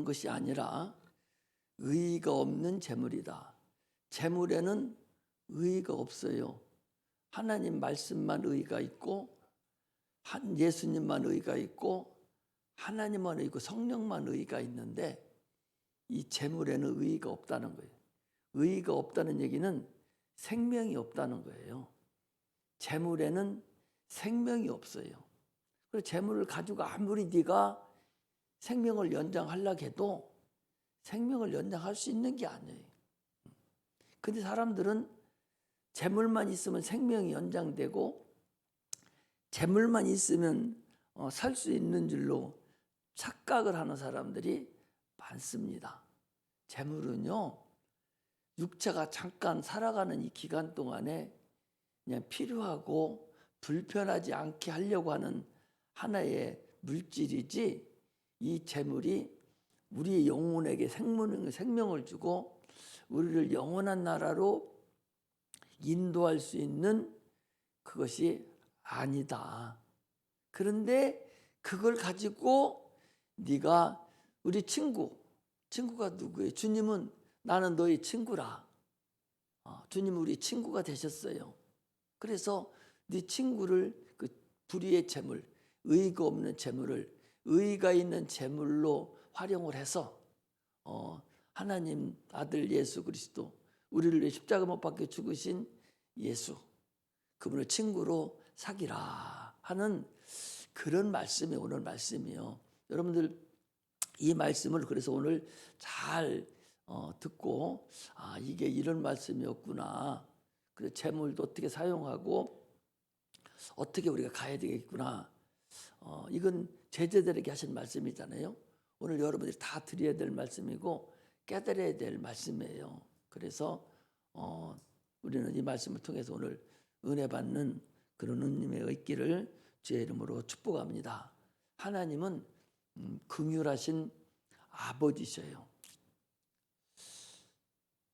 것이 아니라 의의가 없는 재물이다. 재물에는 의의가 없어요. 하나님 말씀만 의의가 있고 예수님만 의의가 있고 하나님만 의의고 성령만 의의가 있는데 이 재물에는 의의가 없다는 거예요. 의의가 없다는 얘기는 생명이 없다는 거예요. 재물에는 생명이 없어요. 그래서 재물을 가지고 아무리 네가 생명을 연장하려고 해도 생명을 연장할 수 있는 게 아니에요. 근데 사람들은 재물만 있으면 생명이 연장되고 재물만 있으면 살 수 있는 줄로 착각을 하는 사람들이 많습니다. 재물은요, 육체가 잠깐 살아가는 이 기간 동안에 그냥 필요하고 불편하지 않게 하려고 하는 하나의 물질이지, 이 재물이 우리 영혼에게 생명을 주고 우리를 영원한 나라로 인도할 수 있는 그것이 아니다. 그런데 그걸 가지고 네가 우리 친구가 누구예요? 주님은 나는 너희 친구라. 주님은 우리 친구가 되셨어요. 그래서 네 친구를 그 불의의 재물, 의의가 없는 재물을 의의가 있는 재물로 활용을 해서 하나님 아들 예수 그리스도, 우리를 위해 십자가 못 박혀 죽으신 예수, 그분을 친구로 사귀라 하는 그런 말씀이 오늘 말씀이요. 여러분들 이 말씀을 그래서 오늘 잘 듣고 이게 이런 말씀이었구나. 그래서 재물도 어떻게 사용하고 어떻게 우리가 가야 되겠구나. 이건 제자들에게 하신 말씀이잖아요. 오늘 여러분들이 다 드려야 될 말씀이고 깨달아야 될 말씀이에요. 그래서 우리는 이 말씀을 통해서 오늘 은혜 받는 그런 은님의 있기를 주의 이름으로 축복합니다. 하나님은 긍휼하신 아버지셔요.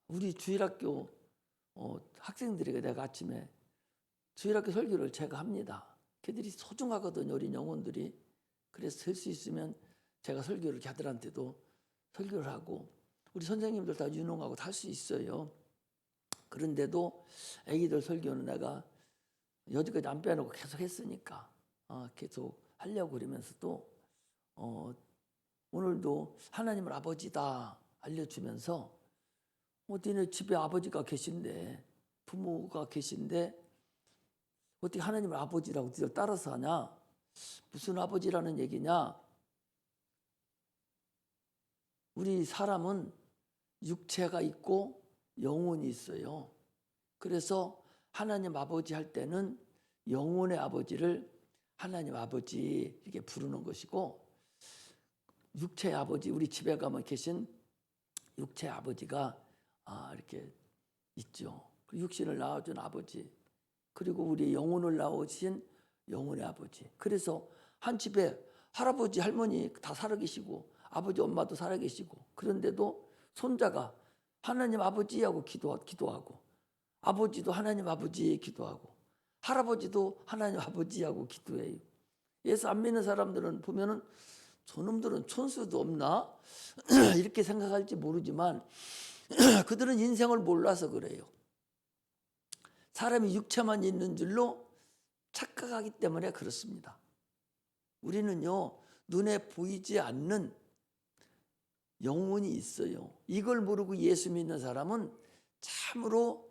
우리 주일학교 학생들에게 내가 아침에 주일학교 설교를 제가 합니다. 걔들이 소중하거든요, 어린 영혼들이. 그래서 될 수 있으면 제가 설교를 걔들한테도 설교를 하고, 우리 선생님들 다 유능하고 다 할 수 있어요. 그런데도 애기들 설교는 내가 여지까지 안 빼놓고 계속 했으니까 계속 하려고 그러면서도 오늘도 하나님을 아버지다 알려주면서 니네 집에 아버지가 계신데, 부모가 계신데 어떻게 하나님을 아버지라고 니들 따라서 하냐? 무슨 아버지라는 얘기냐? 우리 사람은 육체가 있고 영혼이 있어요. 그래서 하나님 아버지 할 때는 영혼의 아버지를 하나님 아버지 이렇게 부르는 것이고, 육체의 아버지, 우리 집에 가면 계신 육체의 아버지가 이렇게 있죠. 육신을 낳아준 아버지, 그리고 우리 영혼을 낳으신 영혼의 아버지. 그래서 한 집에 할아버지 할머니 다 살아계시고 아버지 엄마도 살아계시고, 그런데도 손자가 하나님 아버지하고 기도하고, 아버지도 하나님 아버지 기도하고, 할아버지도 하나님 아버지하고 기도해요. 예수 안 믿는 사람들은 보면은 저놈들은 촌수도 없나? 이렇게 생각할지 모르지만 그들은 인생을 몰라서 그래요. 사람이 육체만 있는 줄로 착각하기 때문에 그렇습니다. 우리는요, 눈에 보이지 않는 영혼이 있어요. 이걸 모르고 예수 믿는 사람은 참으로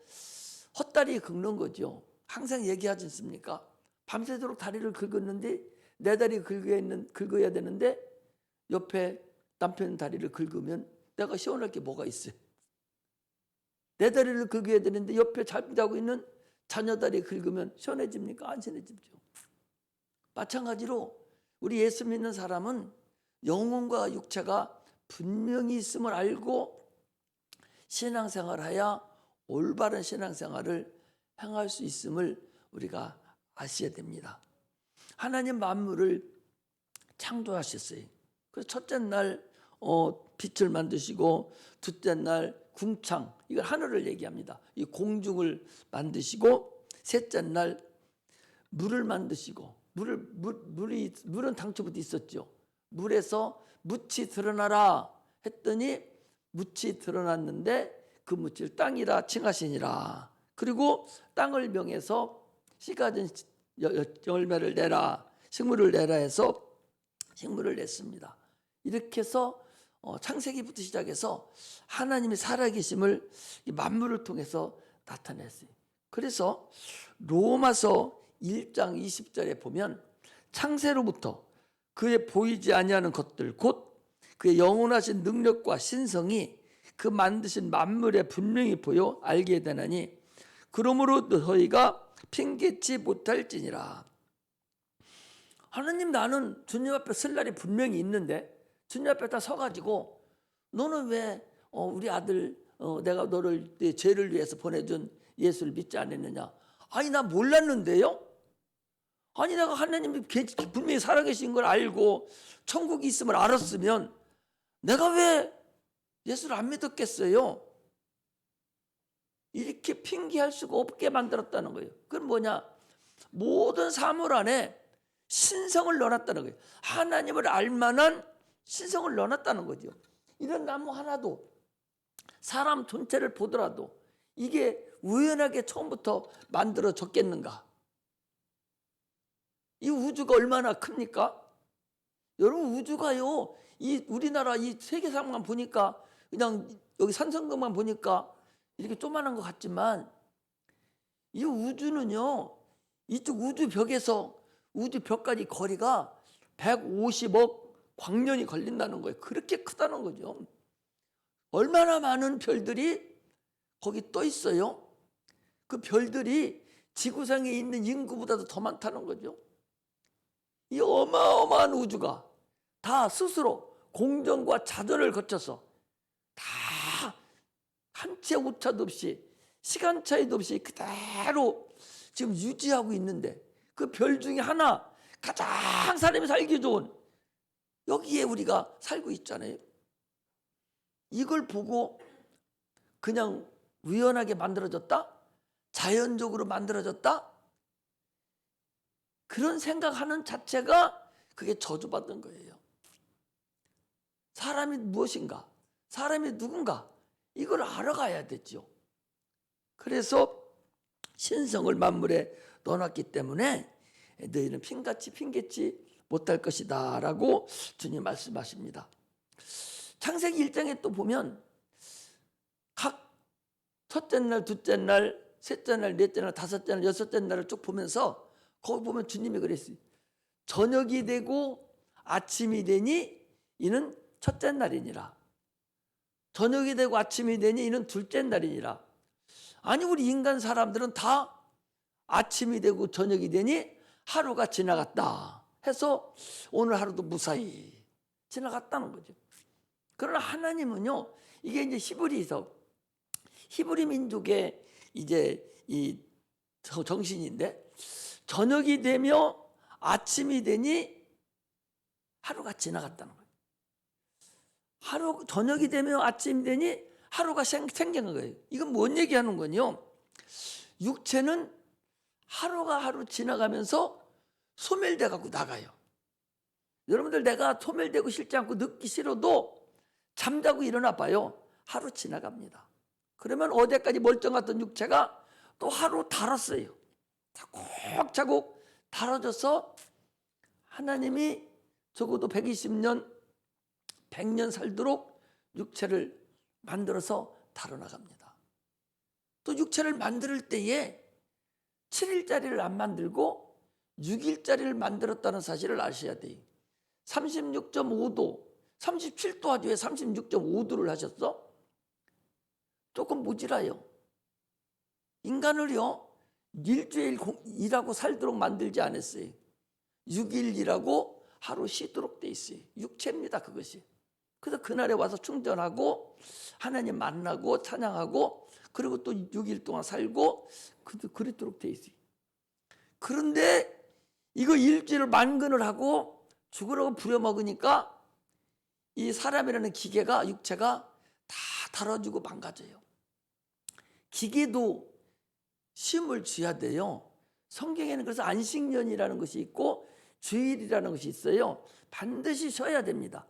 헛다리 긁는 거죠. 항상 얘기하지 않습니까? 밤새도록 다리를 긁었는데 내 다리 긁어야 되는데 옆에 남편 다리를 긁으면 내가 시원할 게 뭐가 있어요? 내 다리를 긁어야 되는데 옆에 잘 자고 있는 자녀 다리 긁으면 시원해집니까? 안 시원해집죠. 마찬가지로 우리 예수 믿는 사람은 영혼과 육체가 분명히 있음을 알고 신앙생활하여 올바른 신앙생활을 행할 수 있음을 우리가 아셔야 됩니다. 하나님 만물을 창조하셨어요. 그래서 첫째 날 빛을 만드시고, 둘째 날 궁창, 이걸 하늘을 얘기합니다. 이 공중을 만드시고, 셋째 날 물을 만드시고, 물은 당초부터 있었죠. 물에서 묻이 드러나라 했더니 묻이 드러났는데 그 묻을 땅이라 칭하시니라. 그리고 땅을 명해서 씨 가진 열매를 내라, 식물을 내라 해서 식물을 냈습니다. 이렇게 해서 창세기부터 시작해서 하나님의 살아계심을 만물을 통해서 나타냈어요. 그래서 로마서 1장 20절에 보면 창세로부터 그의 보이지 아니하는 것들 곧 그의 영원하신 능력과 신성이 그 만드신 만물에 분명히 보여 알게 되나니 그러므로 너희가 핑계치 못할지니라. 하나님, 나는 주님 앞에 설 날이 분명히 있는데 주님 앞에 다 서가지고 너는 왜 우리 아들 내가 너를 내 죄를 위해서 보내준 예수를 믿지 않았느냐. 아니, 나 몰랐는데요. 아니, 내가 하나님이 분명히 살아계신 걸 알고 천국이 있음을 알았으면 내가 왜 예수를 안 믿었겠어요. 이렇게 핑계할 수가 없게 만들었다는 거예요. 그건 뭐냐, 모든 사물 안에 신성을 넣어놨다는 거예요. 하나님을 알만한 신성을 넣어놨다는 거죠. 이런 나무 하나도 사람 전체를 보더라도 이게 우연하게 처음부터 만들어졌겠는가. 이 우주가 얼마나 큽니까? 여러분, 우주가요, 이 우리나라 이 세계상만 보니까 그냥 여기 산성경만 보니까 이렇게 조그만한 것 같지만 이 우주는요, 이쪽 우주벽에서 우주벽까지 거리가 150억 광년이 걸린다는 거예요. 그렇게 크다는 거죠. 얼마나 많은 별들이 거기 떠 있어요. 그 별들이 지구상에 있는 인구보다도 더 많다는 거죠. 이 어마어마한 우주가 다 스스로 공정과 자전을 거쳐서 다 한 채 오차도 없이 시간 차이도 없이 그대로 지금 유지하고 있는데 그 별 중에 하나, 가장 사람이 살기 좋은 여기에 우리가 살고 있잖아요. 이걸 보고 그냥 우연하게 만들어졌다? 자연적으로 만들어졌다? 그런 생각하는 자체가 그게 저주받은 거예요. 사람이 무엇인가? 사람이 누군가? 이걸 알아가야 되죠. 그래서 신성을 만물에 넣어놨기 때문에 너희는 핑계치 못할 것이다 라고 주님 말씀하십니다. 창세기 1장에 또 보면 각 첫째 날, 둘째 날, 셋째 날, 넷째 날, 다섯째 날, 여섯째 날을 쭉 보면서 거기 보면 주님이 그랬어요. 저녁이 되고 아침이 되니 이는 첫째 날이니라. 저녁이 되고 아침이 되니 이는 둘째 날이니라. 아니, 우리 인간 사람들은 다 아침이 되고 저녁이 되니 하루가 지나갔다 해서 오늘 하루도 무사히 지나갔다는 거죠. 그러나 하나님은요, 이게 이제 히브리 민족의 이제 이 정신인데 저녁이 되며 아침이 되니 하루가 지나갔다는 거예요. 저녁이 되며 아침이 되니 하루가 생긴 거예요. 이건 뭔 얘기하는 거냐? 육체는 하루가 하루 지나가면서 소멸돼 갖고 나가요. 여러분들, 내가 소멸되고 싫지 않고 늙기 싫어도 잠자고 일어나 봐요. 하루 지나갑니다. 그러면 어제까지 멀쩡했던 육체가 또 하루 닳았어요. 차곡차곡 닳아져서 하나님이 적어도 120년, 100년 살도록 육체를 만들어서 다뤄나갑니다. 또 육체를 만들 때에 7일짜리를 안 만들고 6일짜리를 만들었다는 사실을 아셔야 돼요. 36.5도, 37도 하지 왜 36.5도를 하셨어? 조금 모자라요. 인간을요, 일주일 일하고 살도록 만들지 않았어요. 6일 일하고 하루 쉬도록 돼 있어요. 육체입니다, 그것이. 그래서 그날에 와서 충전하고 하나님 만나고 찬양하고 그리고 또 6일 동안 살고 그랬도록 돼 있어요. 그런데 이거 일주일을 만근을 하고 죽으라고 부려먹으니까 이 사람이라는 기계가, 육체가 다 다뤄지고 망가져요. 기계도 쉼을 쥐어야 돼요. 성경에는 그래서 안식년이라는 것이 있고 주일이라는 것이 있어요. 반드시 쉬어야 됩니다.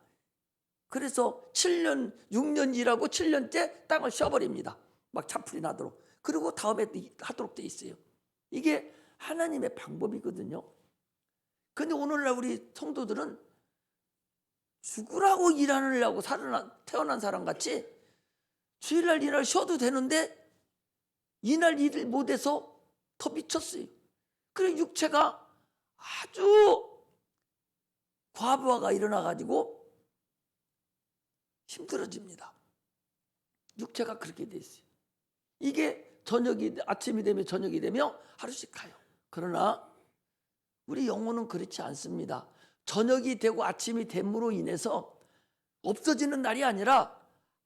그래서 7년, 6년 일하고 7년째 땅을 쉬어버립니다. 막 잔풀이 나도록. 그리고 다음에 하도록 돼 있어요. 이게 하나님의 방법이거든요. 근데 오늘날 우리 성도들은 죽으라고 일하느라고 태어난 사람 같이 주일날 일을 쉬어도 되는데 이날 일을 못해서 더 미쳤어요. 그래서 육체가 아주 과부하가 일어나가지고 힘들어집니다. 육체가 그렇게 돼 있어요. 이게 아침이 되면 저녁이 되면 하루씩 가요. 그러나 우리 영혼은 그렇지 않습니다. 저녁이 되고 아침이 됨으로 인해서 없어지는 날이 아니라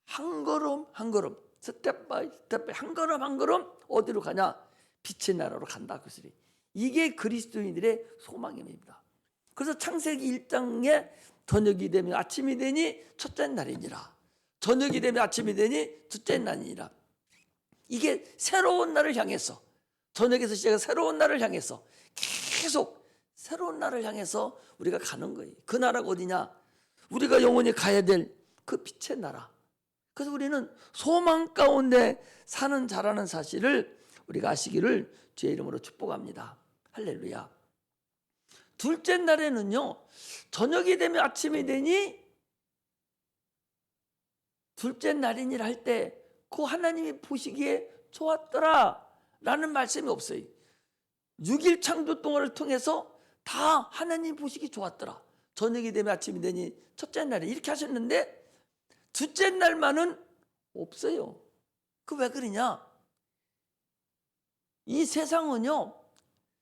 한 걸음 한 걸음, 스텝 바이 스텝 한 걸음 한 걸음 어디로 가냐? 빛의 나라로 간다. 그 소리. 이게 그리스도인들의 소망입니다. 그래서 창세기 1장에 저녁이 되면 아침이 되니 첫째 날이니라. 저녁이 되면 아침이 되니 둘째 날이니라. 이게 새로운 날을 향해서, 저녁에서 시작해서 새로운 날을 향해서 계속 새로운 날을 향해서 우리가 가는 거예요. 그 나라가 어디냐? 우리가 영원히 가야 될 그 빛의 나라. 그래서 우리는 소망 가운데 사는 자라는 사실을 우리가 아시기를 주의 이름으로 축복합니다. 할렐루야. 둘째 날에는요, 저녁이 되면 아침이 되니 둘째 날이니라 할 때 그 하나님이 보시기에 좋았더라 라는 말씀이 없어요. 6일 창조 동안을 통해서 다 하나님 보시기 좋았더라. 저녁이 되면 아침이 되니 첫째 날에 이렇게 하셨는데 둘째 날만은 없어요. 그 왜 그러냐? 이 세상은요,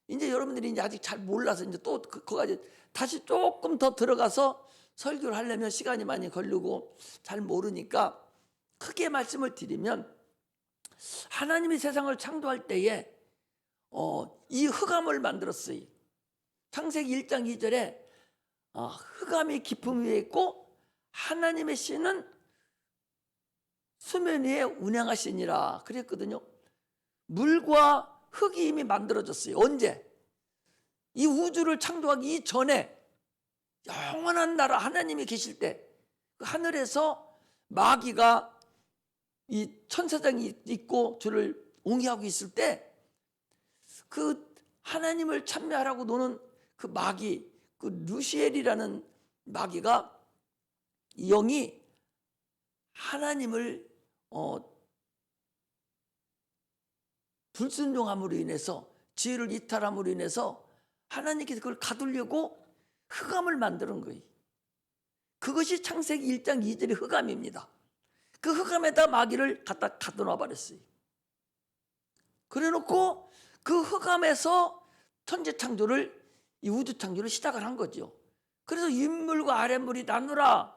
이제 여러분들이 이제 아직 잘 몰라서 이제 또 거기까지 다시 조금 더 들어가서 설교를 하려면 시간이 많이 걸리고 잘 모르니까 크게 말씀을 드리면, 하나님이 세상을 창조할 때에 이 흑암을 만들었어요. 창세기 1장 2절에 흑암이 깊음 위에 있고 하나님의 씨는 수면 위에 운행하시니라 그랬거든요. 물과 흙이 이미 만들어졌어요. 언제? 이 우주를 창조하기 이전에 영원한 나라 하나님이 계실 때 그 하늘에서 마귀가 이 천사장이 있고 저를 옹이하고 있을 때 그 하나님을 찬미하라고 노는 그 마귀, 그 루시엘이라는 마귀가, 이 영이 하나님을 불순종함으로 인해서, 지혜를 이탈함으로 인해서 하나님께서 그걸 가두려고 흑암을 만드는 거예요. 그것이 창세기 1장 2절의 흑암입니다. 그 흑암에다 마귀를 갖다 가둬놔 버렸어요. 그래놓고 그 흑암에서 천지 창조를, 이 우주 창조를 시작을 한 거죠. 그래서 윗물과 아랫물이 나누라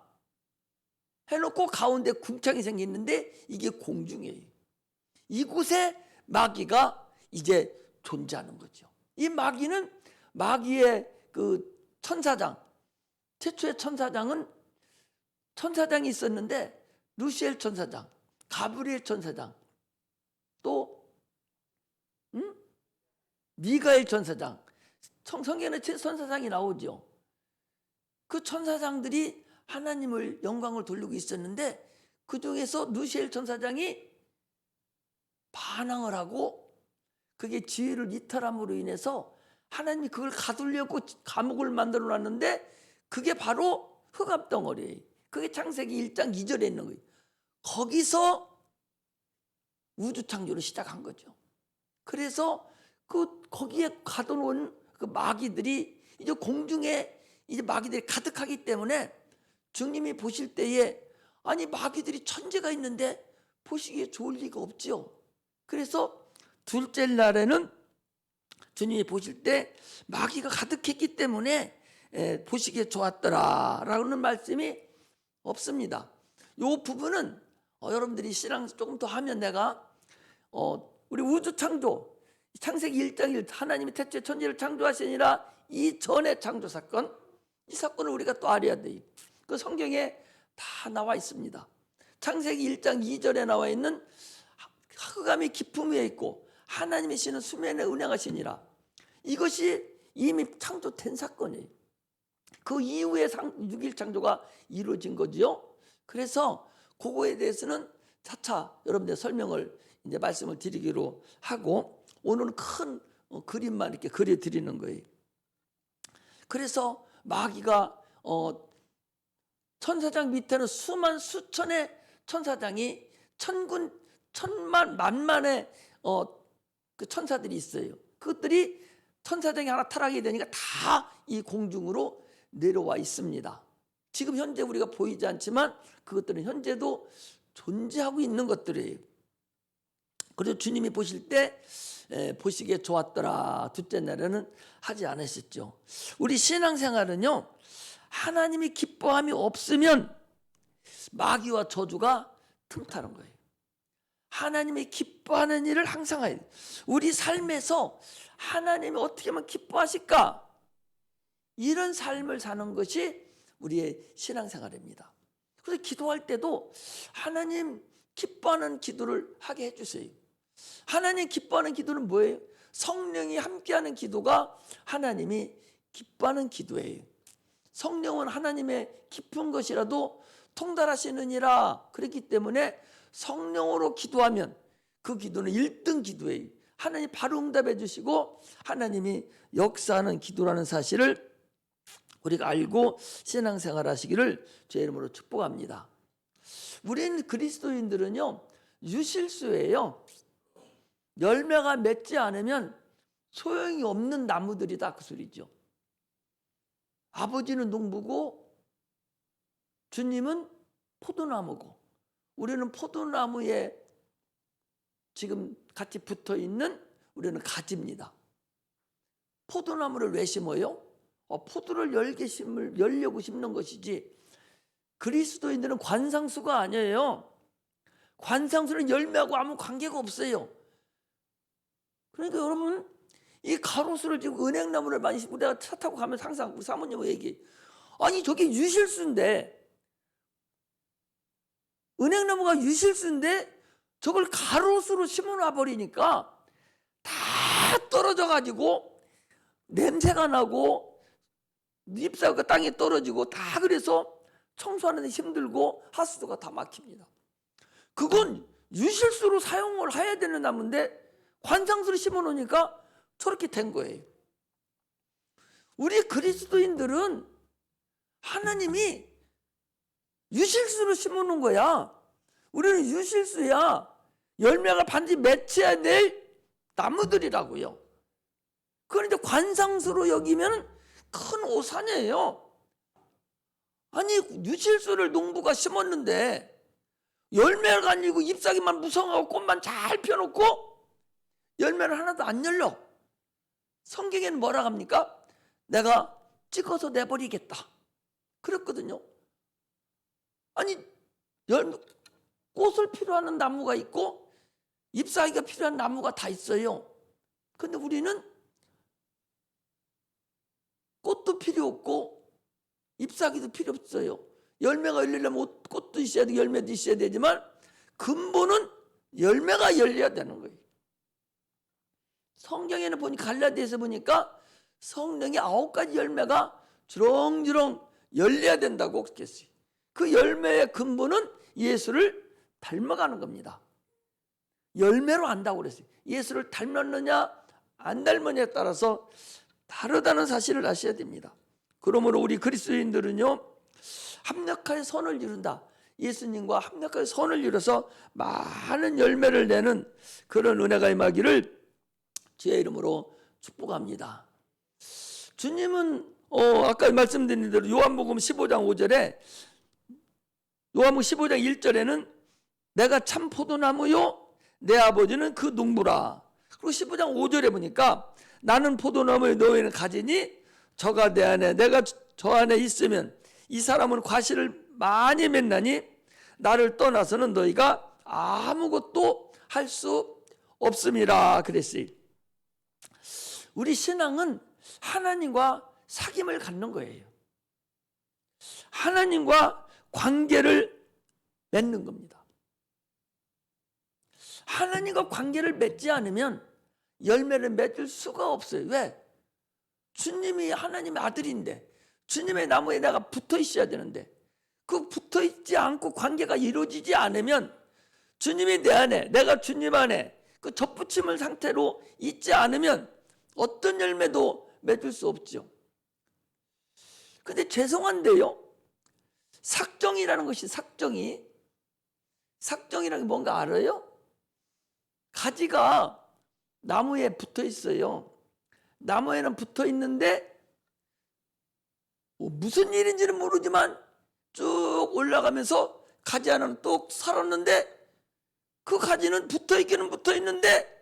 해놓고 가운데 궁창이 생겼는데 이게 공중이에요. 이곳에 마귀가 이제 존재하는 거죠. 이 마귀는, 마귀의 그 천사장, 최초의 천사장은 천사장이 있었는데 루시엘 천사장, 가브리엘 천사장, 또 미가엘 천사장, 성경에 천사장이 나오죠. 그 천사장들이 하나님을 영광을 돌리고 있었는데 그 중에서 루시엘 천사장이 반항을 하고 그게 지혜를 이탈함으로 인해서 하나님이 그걸 가두려고 감옥을 만들어 놨는데 그게 바로 흑암 덩어리예요. 그게 창세기 1장 2절에 있는 거예요. 거기서 우주 창조를 시작한 거죠. 그래서 거기에 가둬놓은 그 마귀들이 이제 공중에 이제 마귀들이 가득하기 때문에 주님이 보실 때에, 아니 마귀들이 천재가 있는데 보시기에 좋을 리가 없지요. 그래서 둘째 날에는 주님이 보실 때 마귀가 가득했기 때문에 보시기에 좋았더라라는 말씀이 없습니다. 이 부분은 여러분들이 신앙 조금 더 하면 내가 우리 우주 창조, 창세기 1장 1, 하나님이 태초에 천지를 창조하시니라 이 전의 창조 사건, 이 사건을 우리가 또 알아야 돼요. 그 성경에 다 나와 있습니다. 창세기 1장 2절에 나와 있는 흑암이 깊음 위에 있고 하나님의 씨는 수면에 운행하시니라, 이것이 이미 창조된 사건이에요. 그 이후에 6일 창조가 이루어진 거지요. 그래서 그거에 대해서는 차차 여러분들 설명을 이제 말씀을 드리기로 하고, 오늘은 큰 그림만 이렇게 그려드리는 거예요. 그래서 마귀가 천사장 밑에는 수천의 천사장이 천군 천만 만만의 그 천사들이 있어요. 그것들이 천사장이 하나 타락이 되니까 다 이 공중으로 내려와 있습니다. 지금 현재 우리가 보이지 않지만 그것들은 현재도 존재하고 있는 것들이에요. 그래서 주님이 보실 때 보시기에 좋았더라 둘째 날에는 하지 않으셨죠. 우리 신앙생활은요, 하나님이 기뻐함이 없으면 마귀와 저주가 틈타는 거예요. 하나님이 기뻐하는 일을 항상 해야 돼요. 우리 삶에서 하나님이 어떻게 하면 기뻐하실까? 이런 삶을 사는 것이 우리의 신앙생활입니다. 그래서 기도할 때도 하나님 기뻐하는 기도를 하게 해주세요. 하나님 기뻐하는 기도는 뭐예요? 성령이 함께하는 기도가 하나님이 기뻐하는 기도예요. 성령은 하나님의 깊은 것이라도 통달하시느니라. 그렇기 때문에 성령으로 기도하면 그 기도는 1등 기도예요. 하나님 바로 응답해 주시고 하나님이 역사하는 기도라는 사실을 우리가 알고 신앙생활 하시기를 주의 이름으로 축복합니다. 우리는 그리스도인들은요, 유실수예요. 열매가 맺지 않으면 소용이 없는 나무들이다, 그 소리죠. 아버지는 농부고 주님은 포도나무고, 우리는 포도나무에 지금 같이 붙어 있는 우리는 가지입니다. 포도나무를 왜 심어요? 포도를 열려고 심는 것이지, 그리스도인들은 관상수가 아니에요. 관상수는 열매하고 아무 관계가 없어요. 그러니까 여러분, 이 가로수를 지금 은행나무를 많이 심고, 내가 차 타고 가면 항상 우리 사모님과 얘기해. 아니 저게 유실수인데, 은행나무가 유실수인데 저걸 가로수로 심어놔 버리니까 다 떨어져 가지고 냄새가 나고 잎사귀가 땅에 떨어지고, 다 그래서 청소하는데 힘들고 하수도가 다 막힙니다. 그건 유실수로 사용을 해야 되는 나무인데 관상수로 심어 놓으니까 저렇게 된 거예요. 우리 그리스도인들은 하나님이 유실수로 심어 놓은 거야. 우리는 유실수야. 열매가 반드시 맺혀야 될 나무들이라고요. 그런데 관상수로 여기면 큰 오산이에요. 아니 유실수를 농부가 심었는데 열매가 아니고 잎사귀만 무성하고 꽃만 잘 펴놓고 열매는 하나도 안 열려. 성경에는 뭐라 합니까? 내가 찍어서 내버리겠다 그랬거든요. 아니 꽃을 필요한 나무가 있고 잎사귀가 필요한 나무가 다 있어요. 근데 우리는 꽃도 필요 없고 잎사귀도 필요 없어요. 열매가 열리려면 꽃도 있어야 되고 열매도 있어야 되지만 근본은 열매가 열려야 되는 거예요. 성경에는 보니까 갈라디아서 보니까 성령의 9가지 열매가 주렁주렁 열려야 된다고 했어요. 그 열매의 근본은 예수를 닮아가는 겁니다. 열매로 안다고 그랬어요. 예수를 닮았느냐 안 닮았느냐에 따라서 다르다는 사실을 아셔야 됩니다. 그러므로 우리 그리스도인들은요, 합력하여 선을 이룬다. 예수님과 합력하여 선을 이뤄서 많은 열매를 내는 그런 은혜가 임하기를 주의 이름으로 축복합니다. 주님은 아까 말씀드린 대로 요한복음 15장 5절에, 요한복음 15장 1절에는 내가 참 포도나무요 내 아버지는 그 농부라. 그리고 15장 5절에 보니까 나는 포도나무에 너희는 가지니 저가 내 안에 내가 저 안에 있으면 이 사람은 과실을 많이 맺나니 나를 떠나서는 너희가 아무것도 할 수 없음이라 그랬어요. 우리 신앙은 하나님과 사귐을 갖는 거예요. 하나님과 관계를 맺는 겁니다. 하나님과 관계를 맺지 않으면 열매를 맺을 수가 없어요. 왜? 주님이 하나님의 아들인데, 주님의 나무에 내가 붙어 있어야 되는데, 그 붙어 있지 않고 관계가 이루어지지 않으면, 주님이 내 안에, 내가 주님 안에 그 접붙임을 상태로 있지 않으면 어떤 열매도 맺을 수 없죠. 근데 죄송한데요, 삭정이라는 것이, 삭정이라는 게 뭔가 알아요? 가지가 나무에 붙어 있어요. 나무에는 붙어 있는데 무슨 일인지는 모르지만 쭉 올라가면서 가지 하나는 또 살았는데, 그 가지는 붙어 있기는 붙어 있는데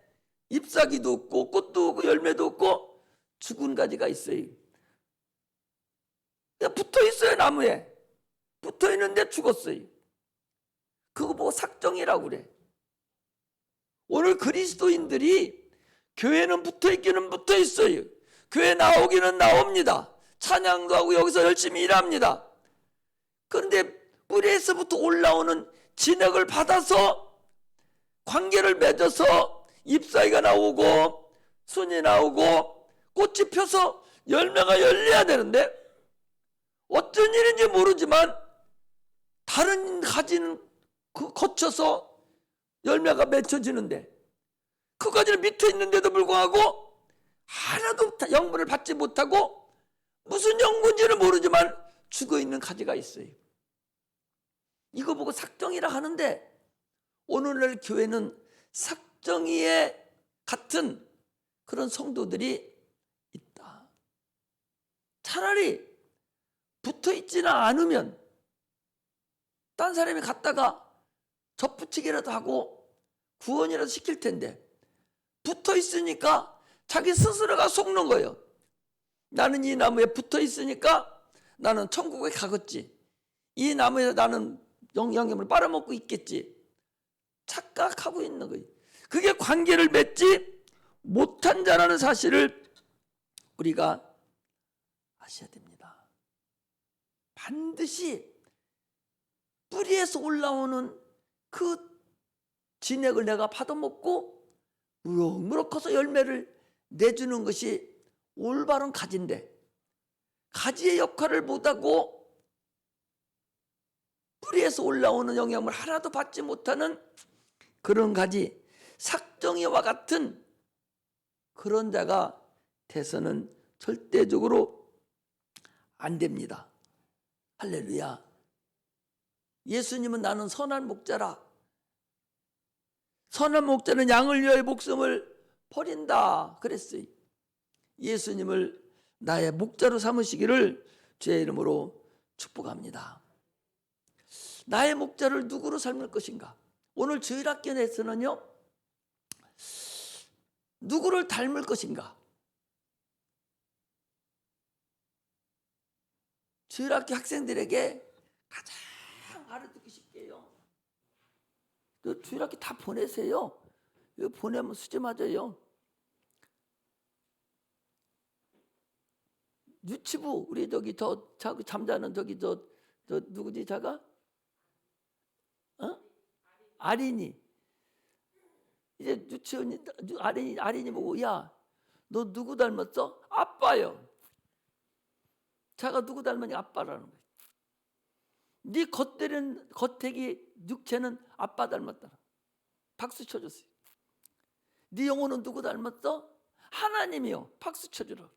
잎사귀도 없고 꽃도 없고 열매도 없고 죽은 가지가 있어요. 그냥 붙어 있어요. 나무에 붙어 있는데 죽었어요. 그거 보고 삭정이라고 그래. 오늘 그리스도인들이 교회는 붙어 있기는 붙어 있어요. 교회 나오기는 나옵니다. 찬양도 하고 여기서 열심히 일합니다. 그런데 뿌리에서부터 올라오는 진액을 받아서 관계를 맺어서 잎사귀가 나오고 순이 나오고 꽃이 펴서 열매가 열려야 되는데, 어떤 일인지 모르지만 다른 가지는 거쳐서 열매가 맺혀지는데, 그 가지는 밑에 있는데도 불구하고 하나도 영분을 받지 못하고 무슨 영분인지는 모르지만 죽어있는 가지가 있어요. 이거 보고 삭정이라 하는데, 오늘날 교회는 삭정이에 같은 그런 성도들이 있다. 차라리 붙어있지는 않으면 딴 사람이 갔다가 접붙이기라도 하고 구원이라도 시킬 텐데, 붙어있으니까 자기 스스로가 속는 거예요. 나는 이 나무에 붙어있으니까 나는 천국에 가겠지, 이 나무에 나는 영양분을 빨아먹고 있겠지, 착각하고 있는 거예요. 그게 관계를 맺지 못한 자라는 사실을 우리가 아셔야 됩니다. 반드시 뿌리에서 올라오는 그 진액을 내가 받아먹고 무럭무럭 커서 열매를 내주는 것이 올바른 가지인데, 가지의 역할을 못하고 뿌리에서 올라오는 영양을 하나도 받지 못하는 그런 가지, 삭정이와 같은 그런 자가 돼서는 절대적으로 안 됩니다. 할렐루야. 예수님은 나는 선한 목자라, 선한 목자는 양을 위하여 목숨을 버린다 그랬어요. 예수님을 나의 목자로 삼으시기를 주의 이름으로 축복합니다. 나의 목자를 누구로 삼을 것인가? 오늘 주일학교에서는요, 누구를 닮을 것인가? 주일학교 학생들에게 가장 알아듣기 쉽게요, 주일학교 다 보내세요. 이거 보내면 수지 맞아요. 유치부, 우리 저기 잠자는 저기 저 누구지 자가? 아린이. 이제 유치원이 아린이 보고, 야, 너 누구 닮았어? 아빠요. 자가 누구 닮았냐? 아빠라는 거예요. 네 겉대기 육체는 아빠 닮았다. 박수 쳐줬어요. 네 영혼은 누구 닮았어? 하나님이요. 박수 쳐주라.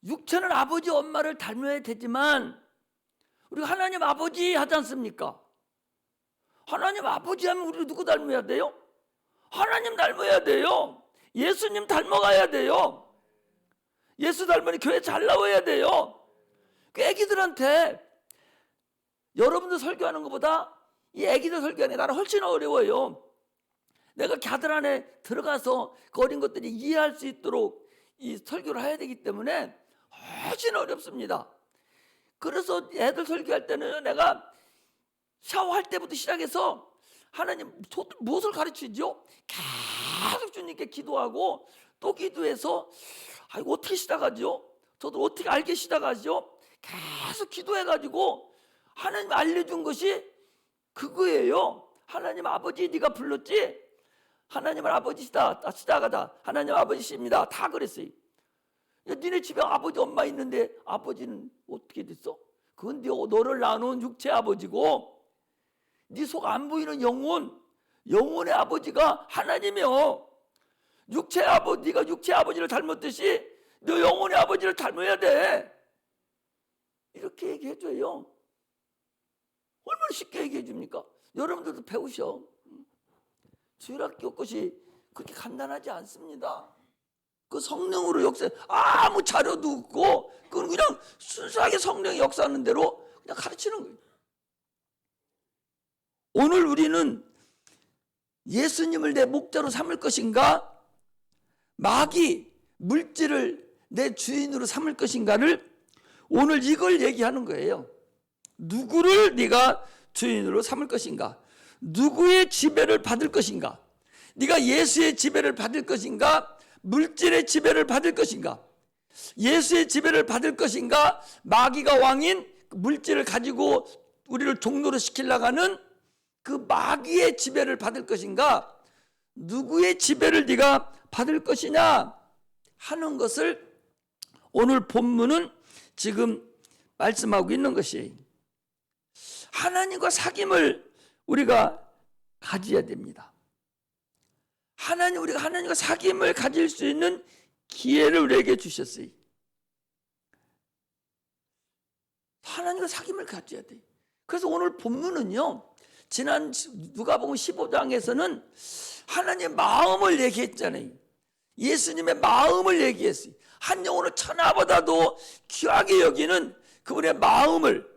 육체는 아버지 엄마를 닮아야 되지만 우리가 하나님 아버지 하지 않습니까? 하나님 아버지 하면 우리 누구 닮아야 돼요? 하나님 닮아야 돼요. 예수님 닮아가야 돼요. 예수 닮으니 교회 잘 나와야 돼요. 그 애기들한테 여러분들 설교하는 것보다 이 애기들 설교하는 게 나는 훨씬 어려워요. 내가 갸들 안에 들어가서 그 어린 것들이 이해할 수 있도록 이 설교를 해야 되기 때문에 훨씬 어렵습니다. 그래서 애들 설교할 때는 내가 샤워할 때부터 시작해서 하나님 무엇을 가르치죠? 계속 주님께 기도하고 또 기도해서 이거 어떻게 시작하죠? 저도 어떻게 알게 시작하죠? 계속 기도해가지고 하나님 알려준 것이 그거예요. 하나님 아버지 네가 불렀지? 하나님은 아버지시다. 시작하다. 하나님 아버지십니다. 다 그랬어요. 야, 니네 집에 아버지 엄마 있는데 아버지는 어떻게 됐어? 그건 너를 낳아놓은 육체 아버지고 네 속 안 보이는 영혼의 아버지가 하나님이요. 네가 육체 아버지를 닮았듯이 너 영혼의 아버지를 닮아야 돼. 이렇게 얘기해줘요. 얼마나 쉽게 얘기해 줍니까? 여러분들도 배우셔. 주일학교 것이 그렇게 간단하지 않습니다. 그 성령으로 역사, 아무 자료도 없고 그건 그냥 순수하게 성령이 역사하는 대로 그냥 가르치는 거예요. 오늘 우리는 예수님을 내 목자로 삼을 것인가, 마귀 물질을 내 주인으로 삼을 것인가를 오늘 이걸 얘기하는 거예요. 누구를 네가 주인으로 삼을 것인가, 누구의 지배를 받을 것인가, 네가 예수의 지배를 받을 것인가, 물질의 지배를 받을 것인가, 예수의 지배를 받을 것인가, 마귀가 왕인 물질을 가지고 우리를 종노릇 시키려고 하는 그 마귀의 지배를 받을 것인가, 누구의 지배를 네가 받을 것이냐 하는 것을 오늘 본문은 지금 말씀하고 있는 것이, 하나님과 사귐을 우리가 가져야 됩니다. 우리가 하나님과 사귐을 가질 수 있는 기회를 우리에게 주셨어요. 하나님과 사귐을 가져야 돼요. 그래서 오늘 본문은요, 지난 누가복음 15장에서는 하나님의 마음을 얘기했잖아요. 예수님의 마음을 얘기했어요. 한 영혼을 천하보다도 귀하게 여기는 그분의 마음을,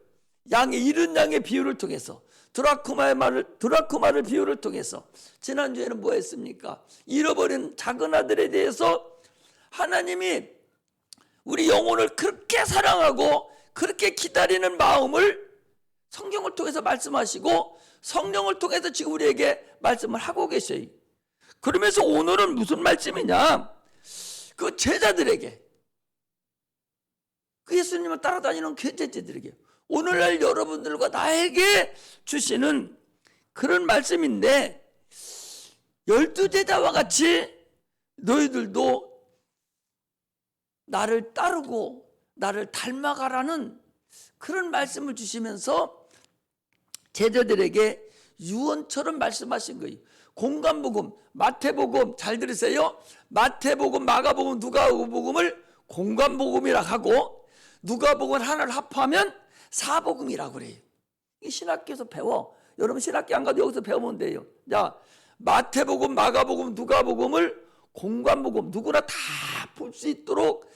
잃은 양의 비유를 통해서, 드라크마를 비유를 통해서, 지난주에는 뭐 했습니까? 잃어버린 작은 아들에 대해서 하나님이 우리 영혼을 그렇게 사랑하고 그렇게 기다리는 마음을 성경을 통해서 말씀하시고 성령을 통해서 지금 우리에게 말씀을 하고 계셔요. 그러면서 오늘은 무슨 말씀이냐? 그 제자들에게, 그 예수님을 따라다니는 제자들에게, 오늘날 여러분들과 나에게 주시는 그런 말씀인데, 12제자와 같이 너희들도 나를 따르고 나를 닮아가라는 그런 말씀을 주시면서 제자들에게 유언처럼 말씀하신 거예요. 공관복음, 마태복음, 잘 들으세요. 마태복음, 마가복음, 누가복음을 공관복음이라고 하고, 누가복음 하나를 합하면 사복음이라고 그래요. 이 신학교에서 배워. 여러분 신학교 안 가도 여기서 배우면 돼요. 자, 마태복음, 마가복음, 누가복음을 공관복음, 누구나 다 볼 수 있도록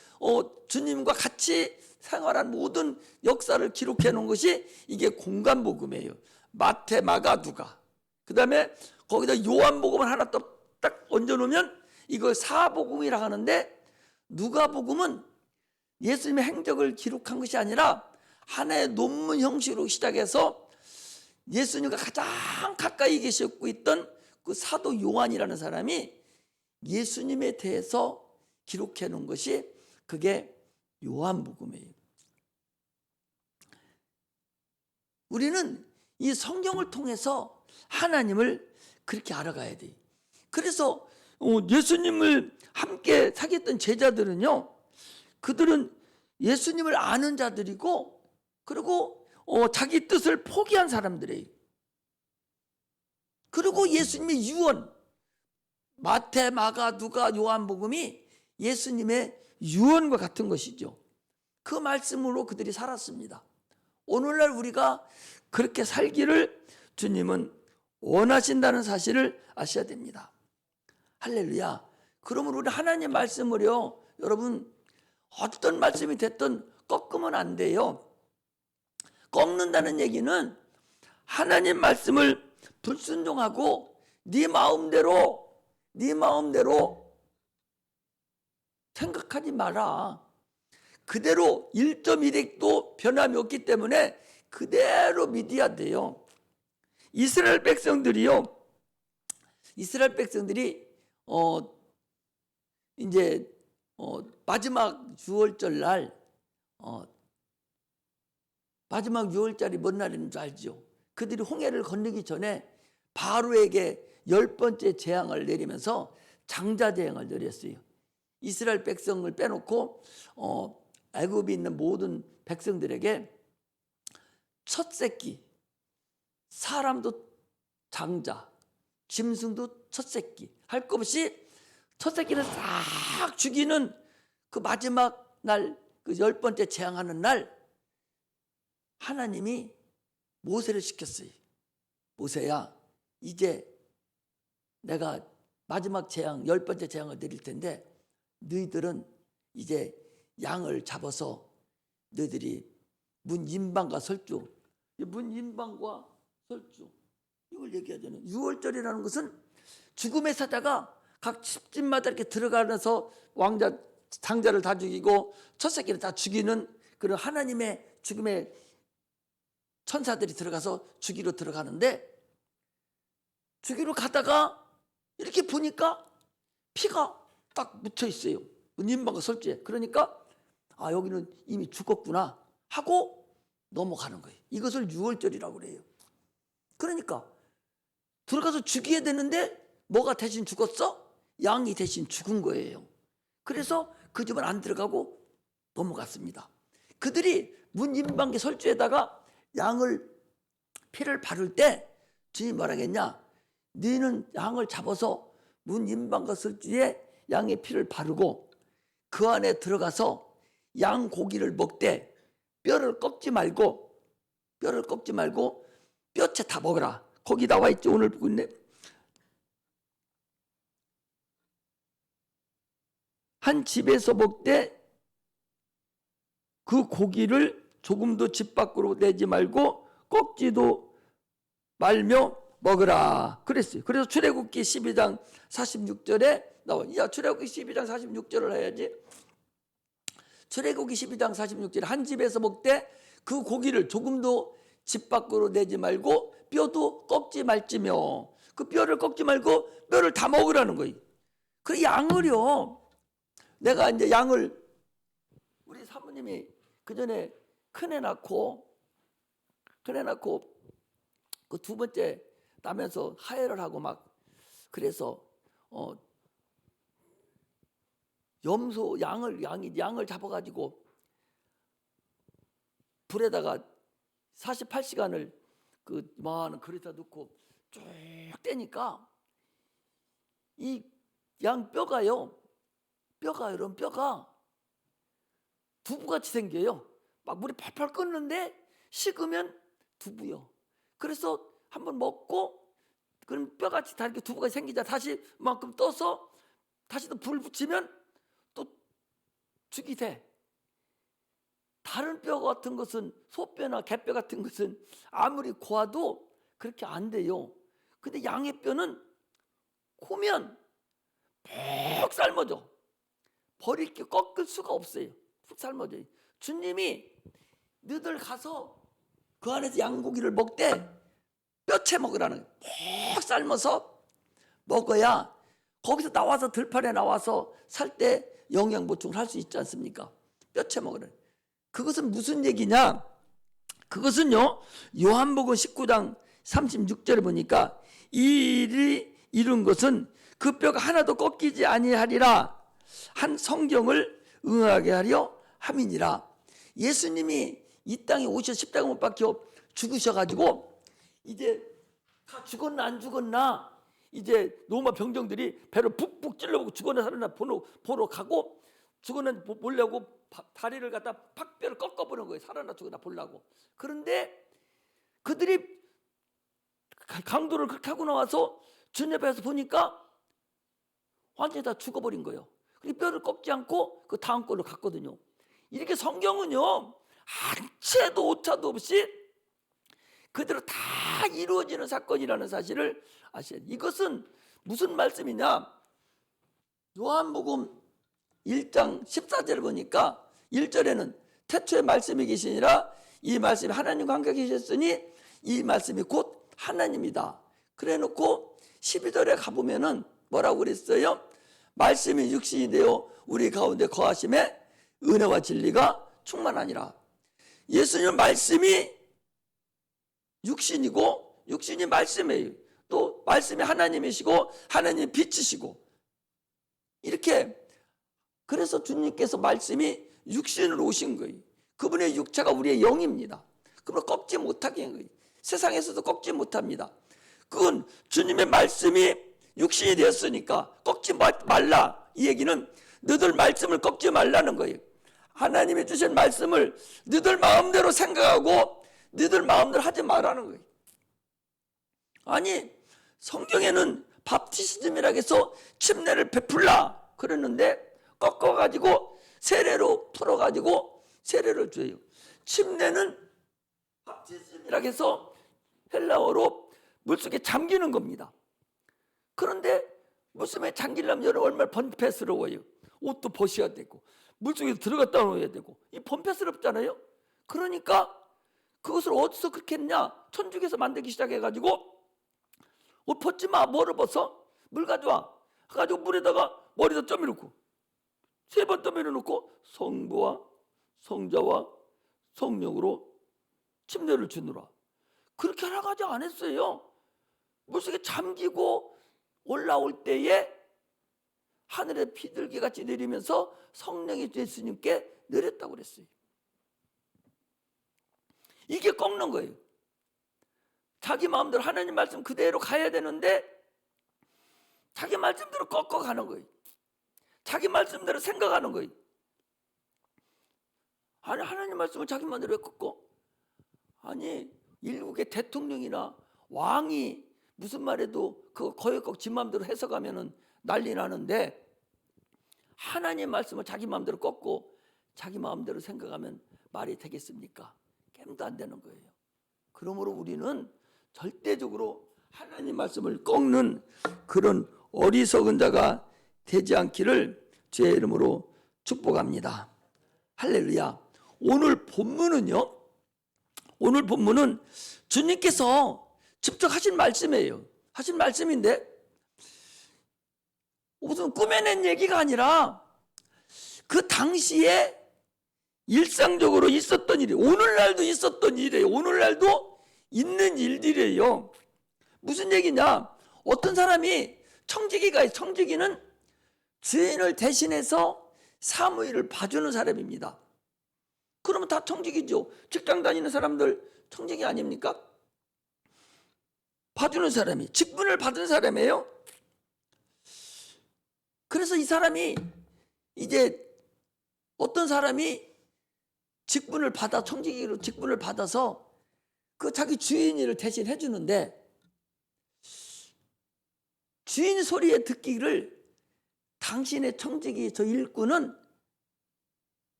주님과 같이 생활한 모든 역사를 기록해 놓은 것이 이게 공관복음이에요. 마태, 마가, 누가. 그 다음에 거기다 요한복음을 하나 딱 얹어놓으면 이걸 사복음이라고 하는데, 누가복음은 예수님의 행적을 기록한 것이 아니라 하나의 논문 형식으로 시작해서 예수님과 가장 가까이 계셨고 있던 그 사도 요한이라는 사람이 예수님에 대해서 기록해 놓은 것이 그게 요한복음이에요. 우리는 이 성경을 통해서 하나님을 그렇게 알아가야 돼요. 그래서 예수님을 함께 사귀었던 제자들은요, 그들은 예수님을 아는 자들이고, 그리고 자기 뜻을 포기한 사람들이에요. 그리고 예수님의 유언, 마태, 마가, 누가, 요한복음이 예수님의 유언과 같은 것이죠. 그 말씀으로 그들이 살았습니다. 오늘날 우리가 그렇게 살기를 주님은 원하신다는 사실을 아셔야 됩니다. 할렐루야. 그러면 우리 하나님 말씀을요, 여러분 어떤 말씀이 됐든 꺾으면 안 돼요. 꺾는다는 얘기는 하나님 말씀을 불순종하고 네 마음대로 생각하지 마라. 그대로 1.1핵도 변함이 없기 때문에 그대로 믿어야 돼요. 이스라엘 백성들이 이제 마지막 6월절 날, 마지막 6월절이 뭔 날인 줄 알죠? 그들이 홍해를 건너기 전에 바로에게 10번째 재앙을 내리면서 장자재앙을 내렸어요. 이스라엘 백성을 빼놓고 애굽에 있는 모든 백성들에게 첫 새끼, 사람도 장자, 짐승도 첫 새끼, 할 것 없이 첫 새끼를 싹 죽이는 그 마지막 날, 그 10번째 재앙하는 날, 하나님이 모세를 시켰어요. 모세야, 이제 내가 마지막 재앙, 10번째 재앙을 내릴 텐데 너희들은 이제 양을 잡아서 너희들이 문인방과 설주, 문인방과 설주, 이걸 얘기하잖아요. 유월절이라는 것은 죽음의 사자가 각 집집마다 이렇게 들어가면서 왕자, 장자를 다 죽이고 첫 새끼를 다 죽이는 그런 하나님의 죽음의 천사들이 들어가서 죽이러 들어가는데, 죽이러 가다가 이렇게 보니까 피가 딱 묻혀 있어요. 문인방과 설주에. 그러니까 아, 여기는 이미 죽었구나 하고 넘어가는 거예요. 이것을 유월절이라고 그래요. 그러니까 들어가서 죽여야 되는데 뭐가 대신 죽었어? 양이 대신 죽은 거예요. 그래서 그 집은 안 들어가고 넘어갔습니다. 그들이 문인방계 설주에다가 양을 피를 바를 때 주님이 뭐라 했냐? 너희는 양을 잡아서 문인방과 설주에 양의 피를 바르고 그 안에 들어가서 양 고기를 먹되 뼈를 꺾지 말고 뼈채 다 먹어라. 거기 나와 있죠. 오늘 보고 있네. 한 집에서 먹되 그 고기를 조금도 집 밖으로 내지 말고 꺾지도 말며 먹으라 그랬어요. 그래서 출애굽기 12장 46절에 나와. 야, 출애굽기 12장 46절을 해야지. 출애굽기 12장 46절에 한 집에서 먹되 그 고기를 조금도 집 밖으로 내지 말고 뼈도 꺾지 말지며, 그 뼈를 꺾지 말고 뼈를 다 먹으라는 거예요. 그 양을요, 내가 이제 양을, 우리 사모님이 그 전에 큰애 낳고 그 두 번째 나면서 하혈을 하고 막 그래서 염소 양을 잡아가지고 불에다가 48시간을 그 많은 그릇에 넣고 쭉 떼니까 이 양 뼈가요, 이런 뼈가 두부같이 생겨요. 막 물이 팔팔 끓는데 식으면 두부요. 그래서 한번 먹고 그럼 뼈같이 다 이렇게 두부가 생기자 다시 만큼 떠서 다시 또 불 붙이면 또 죽이 돼. 다른 뼈 같은 것은, 소뼈나 개뼈 같은 것은 아무리 고아도 그렇게 안 돼요. 근데 양의 뼈는 고면 푹 삶아져. 버릴 게 꺾을 수가 없어요. 푹 삶아져요. 주님이 너희들 가서 그 안에서 양고기를 먹되 뼈채 먹으라는 거예요. 푹 삶아서 먹어야 거기서 나와서 들판에 나와서 살 때 영양 보충을 할 수 있지 않습니까? 뼈채 먹으라는 거예요. 그것은 무슨 얘기냐? 그것은요, 요한복음 19장 36절에 보니까 이 일이 이룬 것은 그 뼈가 하나도 꺾이지 아니하리라 한 성경을 응하게 하려 함이니라. 예수님이 이 땅에 오셔 십자가 못 박혀 죽으셔가지고 이제 다 죽었나 안 죽었나, 이제 로마 병정들이 배를 푹푹 찔러보고 죽었나 살았나 보러 가고, 죽었나 보려고 다리를 갖다 팍뼈를 꺾어보는 거예요. 살았나 죽었나 보려고. 그런데 그들이 강도를 그렇게 하고 나와서 주님 앞에서 보니까 완전히 다 죽어버린 거예요. 그리고 뼈를 꺾지 않고 그 다음 걸로 갔거든요. 이렇게 성경은요, 한 채도 오차도 없이 그대로 다 이루어지는 사건이라는 사실을 아셔야 돼요. 이것은 무슨 말씀이냐? 요한복음 1장 14절을 보니까 1절에는 태초에 말씀이 계시니라 이 말씀이 하나님과 함께 계셨으니 이 말씀이 곧 하나님이다. 그래 놓고 12절에 가보면은 뭐라고 그랬어요? 말씀이 육신이 되어 우리 가운데 거하심에 은혜와 진리가 충만하니라. 예수님 말씀이 육신이고 육신이 말씀이에요. 또 말씀이 하나님이시고 하나님 빛이시고, 이렇게 그래서 주님께서 말씀이 육신으로 오신 거예요. 그분의 육체가 우리의 영입니다. 그럼 꺾지 못하게 한 거예요. 세상에서도 꺾지 못합니다. 그건 주님의 말씀이 육신이 되었으니까 꺾지 말라. 이 얘기는 너들 말씀을 꺾지 말라는 거예요. 하나님이 주신 말씀을 너들 마음대로 생각하고 너들 마음대로 하지 말라는 거예요. 아니, 성경에는 밥티시즘이라고 해서 침례를 베풀라 그랬는데 꺾어가지고 세례로 풀어가지고 세례를 줘요. 침례는 밥티시즘이라고 해서 헬라어로 물속에 잠기는 겁니다. 그런데 물속에 잠기려면 얼마나 번패스러워요. 옷도 벗어야 되고 물속에 들어갔다 나와야 되고 이 번패스럽잖아요. 그러니까 그것을 어디서 그렇게 했냐? 천주교에서 만들기 시작해가지고 옷 벗지 마. 뭐를 벗어? 물 가져와. 가지고 물에다가 머리도 떠밀어놓고 3번 떠밀어놓고 성부와 성자와 성령으로 침례를 주느라. 그렇게 하나까지 안 했어요. 물속에 잠기고 올라올 때에 하늘의 비둘기같이 내리면서 성령이 예수님께 내렸다고 그랬어요. 이게 꺾는 거예요. 자기 마음대로 하나님 말씀 그대로 가야 되는데 자기 말씀대로 꺾어가는 거예요. 자기 말씀대로 생각하는 거예요. 아니, 하나님 말씀을 자기 마음대로 왜 꺾어? 아니, 일국의 대통령이나 왕이 무슨 말해도 그거 거역꼭 지 마음대로 해석하면은 난리 나는데 하나님 말씀을 자기 마음대로 꺾고 자기 마음대로 생각하면 말이 되겠습니까? 깸도 안 되는 거예요. 그러므로 우리는 절대적으로 하나님 말씀을 꺾는 그런 어리석은 자가 되지 않기를 주의 이름으로 축복합니다. 할렐루야. 오늘 본문은요, 오늘 본문은 주님께서 직접 하신 말씀이에요. 하신 말씀인데 무슨 꾸며낸 얘기가 아니라 그 당시에 일상적으로 있었던 일이 오늘날도 있었던 일이에요. 오늘날도 있는 일들이에요. 무슨 얘기냐? 어떤 사람이 청지기가 있어요. 청지기는 주인을 대신해서 사무일을 봐주는 사람입니다. 그러면 다 청지기죠. 직장 다니는 사람들 청지기 아닙니까? 봐주는 사람이, 직분을 받은 사람이에요. 그래서 이 사람이 이제 어떤 사람이 직분을 받아, 청지기로 직분을 받아서 그 자기 주인 일을 대신 해주는데 주인 소리에 듣기를 당신의 청지기 저 일꾼은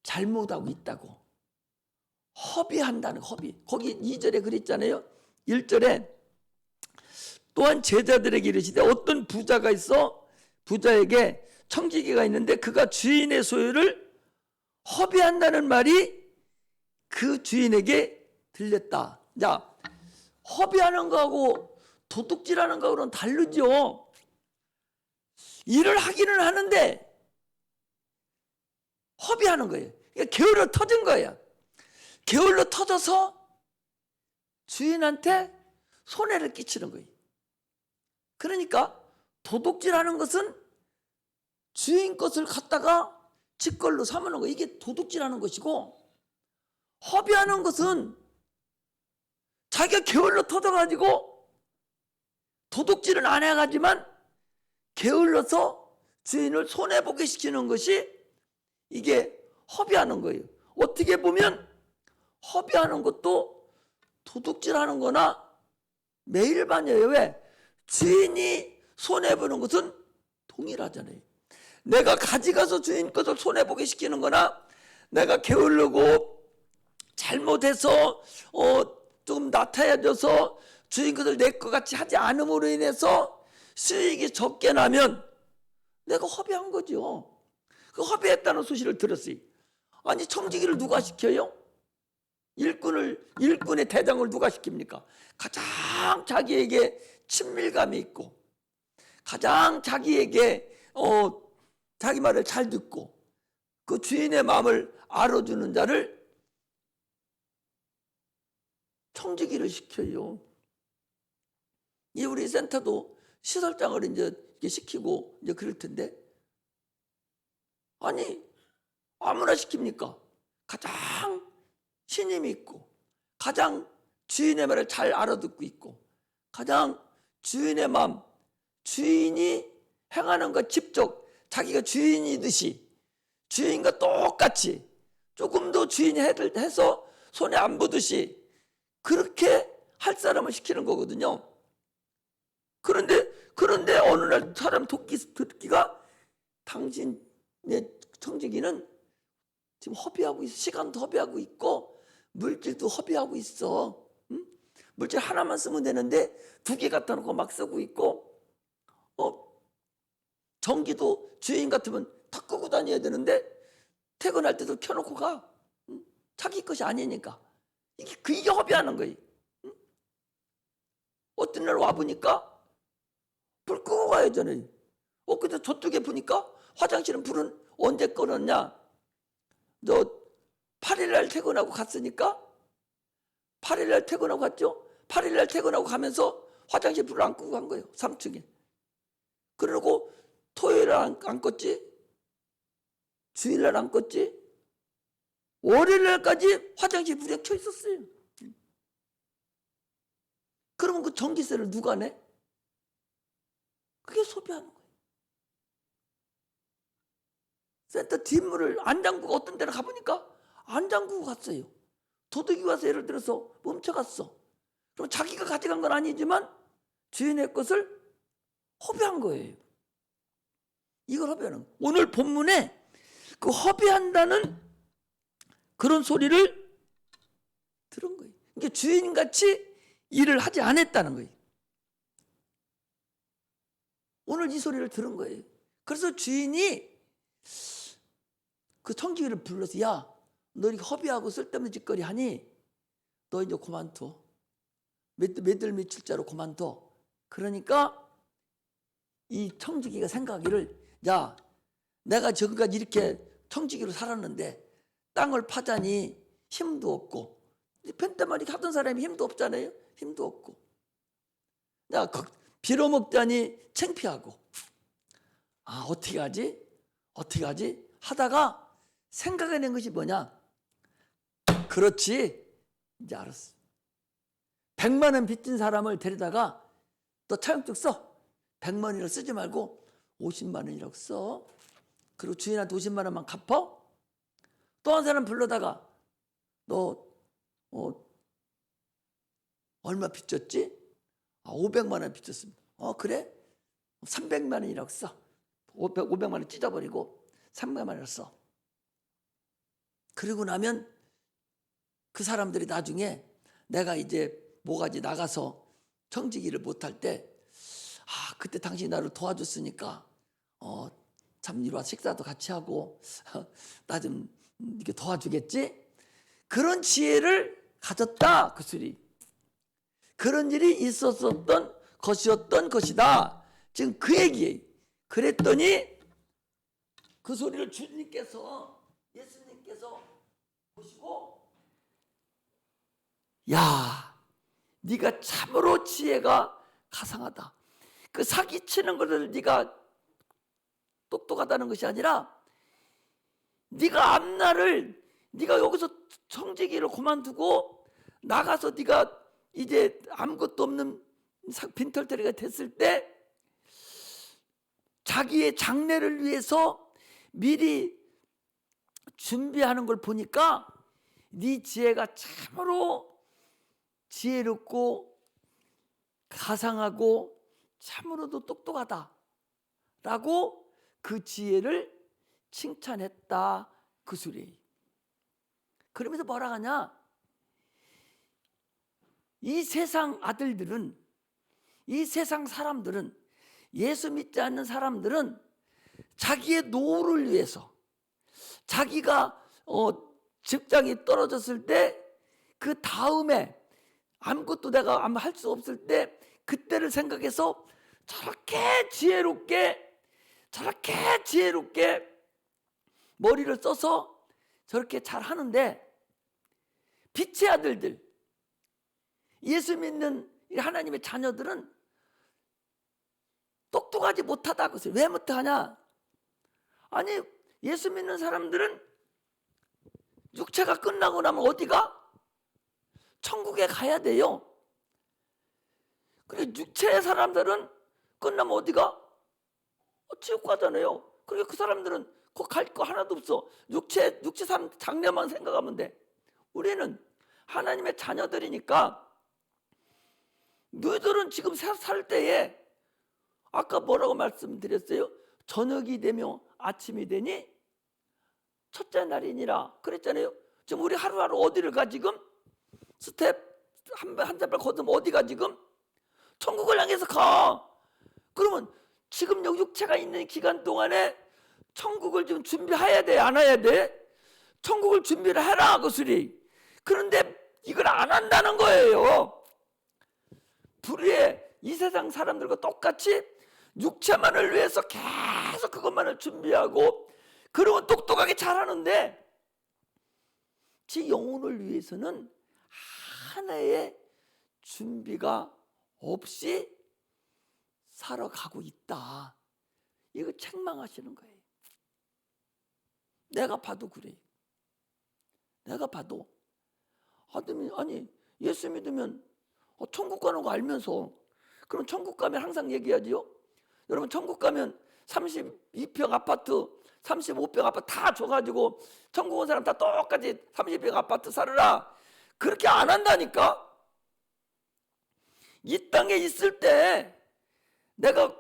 잘못하고 있다고 허비한다는, 허비. 거기 2절에 그랬잖아요. 1절에 또한 제자들에게 이르시되 어떤 부자가 있어 부자에게 청지기가 있는데 그가 주인의 소유를 허비한다는 말이 그 주인에게 들렸다. 자, 허비하는 거하고 도둑질하는 거하고는 다르죠. 일을 하기는 하는데 허비하는 거예요. 그러니까 게을러 터진 거예요. 게을러 터져서 주인한테 손해를 끼치는 거예요. 그러니까 도둑질하는 것은 주인 것을 갖다가 지 걸로 삼는 거, 이게 도둑질하는 것이고, 허비하는 것은 자기가 게을러 터져가지고 도둑질은 안 해가지만 게을러서 주인을 손해보게 시키는 것이 이게 허비하는 거예요. 어떻게 보면 허비하는 것도 도둑질하는 거나 매일 반이에요. 왜? 주인이 손해보는 것은 동일하잖아요. 내가 가져가서 주인 것을 손해보게 시키는 거나 내가 게으르고 잘못해서 좀 나타해져서 주인 것을 내 것 같이 하지 않음으로 인해서 수익이 적게 나면 내가 허비한 거죠. 그 허비했다는 소식을 들었어요. 아니, 청지기를 누가 시켜요? 일꾼의 대장을 누가 시킵니까? 가장 자기에게 친밀감이 있고 가장 자기에게 자기 말을 잘 듣고 그 주인의 마음을 알아주는 자를 청지기를 시켜요. 이 우리 센터도 시설장을 이제 시키고 이제 그럴 텐데, 아니 아무나 시킵니까? 가장 신임이 있고 가장 주인의 말을 잘 알아듣고 있고 가장 주인의 마음, 주인이 행하는 것 직접 자기가 주인이듯이 주인과 똑같이 조금 더 주인이 해서 손에 안 보듯이 그렇게 할 사람을 시키는 거거든요. 그런데 어느 날 사람 듣기가 당신의 청지기는 지금 허비하고 있어. 시간도 허비하고 있고 물질도 허비하고 있어. 응? 물질 하나만 쓰면 되는데 2개 갖다 놓고 막 쓰고 있고 전기도 주인 같으면 다 끄고 다녀야 되는데 퇴근할 때도 켜놓고 가. 응? 자기 것이 아니니까. 이게 허비하는 거예요. 응? 어떤 날 와보니까 불 끄고 가야 되잖아요. 근데 저쪽에 보니까 화장실은 불은 언제 꺼놨냐? 너 8일날 퇴근하고 갔으니까 8일날 퇴근하고 갔죠? 8일날 퇴근하고 가면서 화장실 불을 안 끄고 간 거예요. 3층에. 그러고 토요일날 안 껐지? 주일날 안 껐지? 월요일날까지 화장실 불이 켜 있었어요. 그러면 그 전기세를 누가 내? 그게 소비하는 거예요. 센터 뒷문을 안 잠그고 어떤 데를 가보니까 안 잠그고 갔어요. 도둑이 와서 예를 들어서 훔쳐갔어. 그럼 자기가 가져간 건 아니지만 주인의 것을 허비한 거예요. 이걸 허비하는 거예요. 오늘 본문에 그 허비한다는 그런 소리를 들은 거예요. 그러니까 주인같이 일을 하지 않았다는 거예요. 오늘 이 소리를 들은 거예요. 그래서 주인이 그 청지기를 불러서 야, 너 이렇게 허비하고 쓸데없는 짓거리 하니 너 이제 그만둬. 며칠자로 그만둬. 그러니까 이 청지기가 생각하기를 야, 내가 지금까지 이렇게 청지기로 살았는데 땅을 파자니 힘도 없고 펜때말이 하던 사람이 힘도 없잖아요. 힘도 없고 야, 빌어먹자니 창피하고 어떻게 하지 하다가 생각해낸 것이 뭐냐? 그렇지, 이제 알았어. 100만 원 빚진 사람을 데려다가 너 차용증 써. 100만 원이라고 쓰지 말고 50만 원이라고 써. 그리고 주인한테 50만 원만 갚어. 또 한 사람 불러다가 너 얼마 빚졌지? 500만 원 빚졌습니다. 그래? 300만 원이라고 써. 500만 원 찢어버리고 300만 원을 써. 그러고 나면 그 사람들이 나중에 내가 이제 뭐가지 나가서 청지기를 못할 때 그때 당신이 나를 도와줬으니까 참 이리 와 식사도 같이 하고 나 좀 이렇게 도와주겠지? 그런 지혜를 가졌다 그 소리. 그런 일이 있었던 것이었던 것이다. 지금 그 얘기예요. 그랬더니 그 소리를 예수님께서 보시고 야, 네가 참으로 지혜가 가상하다. 그 사기치는 것을 네가 똑똑하다는 것이 아니라 네가 앞날을 네가 여기서 청지기를 그만두고 나가서 네가 이제 아무것도 없는 빈털터리가 됐을 때 자기의 장래를 위해서 미리 준비하는 걸 보니까 네 지혜가 참으로 지혜롭고 가상하고 참으로도 똑똑하다라고 그 지혜를 칭찬했다 그 소리예요. 그러면서 뭐라 하냐? 이 세상 아들들은 이 세상 사람들은 예수 믿지 않는 사람들은 자기의 노후를 위해서 자기가 직장이 떨어졌을 때 그 다음에 아무것도 내가 아마 할 수 없을 때 그때를 생각해서 저렇게 지혜롭게 머리를 써서 저렇게 잘 하는데 빛의 아들들 예수 믿는 하나님의 자녀들은 똑똑하지 못하다. 왜 못하냐? 아니 예수 믿는 사람들은 육체가 끝나고 나면 어디가? 천국에 가야 돼요. 그리고 육체의 사람들은 끝나면 어디가? 지옥 가잖아요. 그러니까 그 사람들은 그 갈 거 하나도 없어. 육체 사람 장래만 생각하면 돼. 우리는 하나님의 자녀들이니까 너희들은 지금 살 때에 아까 뭐라고 말씀드렸어요? 저녁이 되며 아침이 되니 첫째 날이니라 그랬잖아요. 지금 우리 하루하루 어디를 가 지금? 스텝 한 잡을 걷으면 어디가 지금? 천국을 향해서 가. 그러면 지금 여기 육체가 있는 기간 동안에 천국을 좀 준비해야 돼, 안 해야 돼? 천국을 준비를 해라, 그수리. 그런데 이걸 안 한다는 거예요. 불의의 이 세상 사람들과 똑같이 육체만을 위해서 계속 그것만을 준비하고 그러면 똑똑하게 잘하는데 지 영혼을 위해서는 하나의 준비가 없이 살아가고 있다. 이거 책망하시는 거예요. 내가 봐도 그래요. 내가 봐도 아니 예수 믿으면 천국 가는 거 알면서 그럼 천국 가면 항상 얘기하지요. 여러분 천국 가면 32평 아파트 35평 아파트 다 줘가지고 천국 온 사람 다 똑같이 30평 아파트 살아라. 그렇게 안 한다니까. 이 땅에 있을 때 내가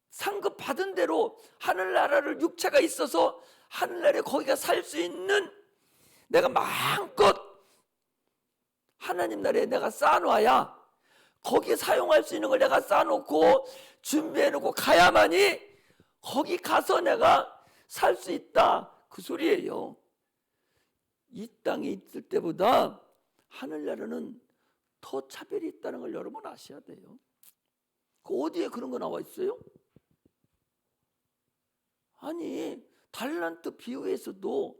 상급 받은 대로 하늘나라를 육체가 있어서 하늘나라에 거기가 살 수 있는 내가 마음껏 하나님 나라에 내가 쌓아놔야 거기 사용할 수 있는 걸 내가 쌓아놓고 준비해놓고 가야만이 거기 가서 내가 살 수 있다. 그 소리예요. 이 땅에 있을 때보다 하늘나라는 더 차별이 있다는 걸 여러분 아셔야 돼요. 그 어디에 그런 거 나와 있어요? 아니 달란트 비유에서도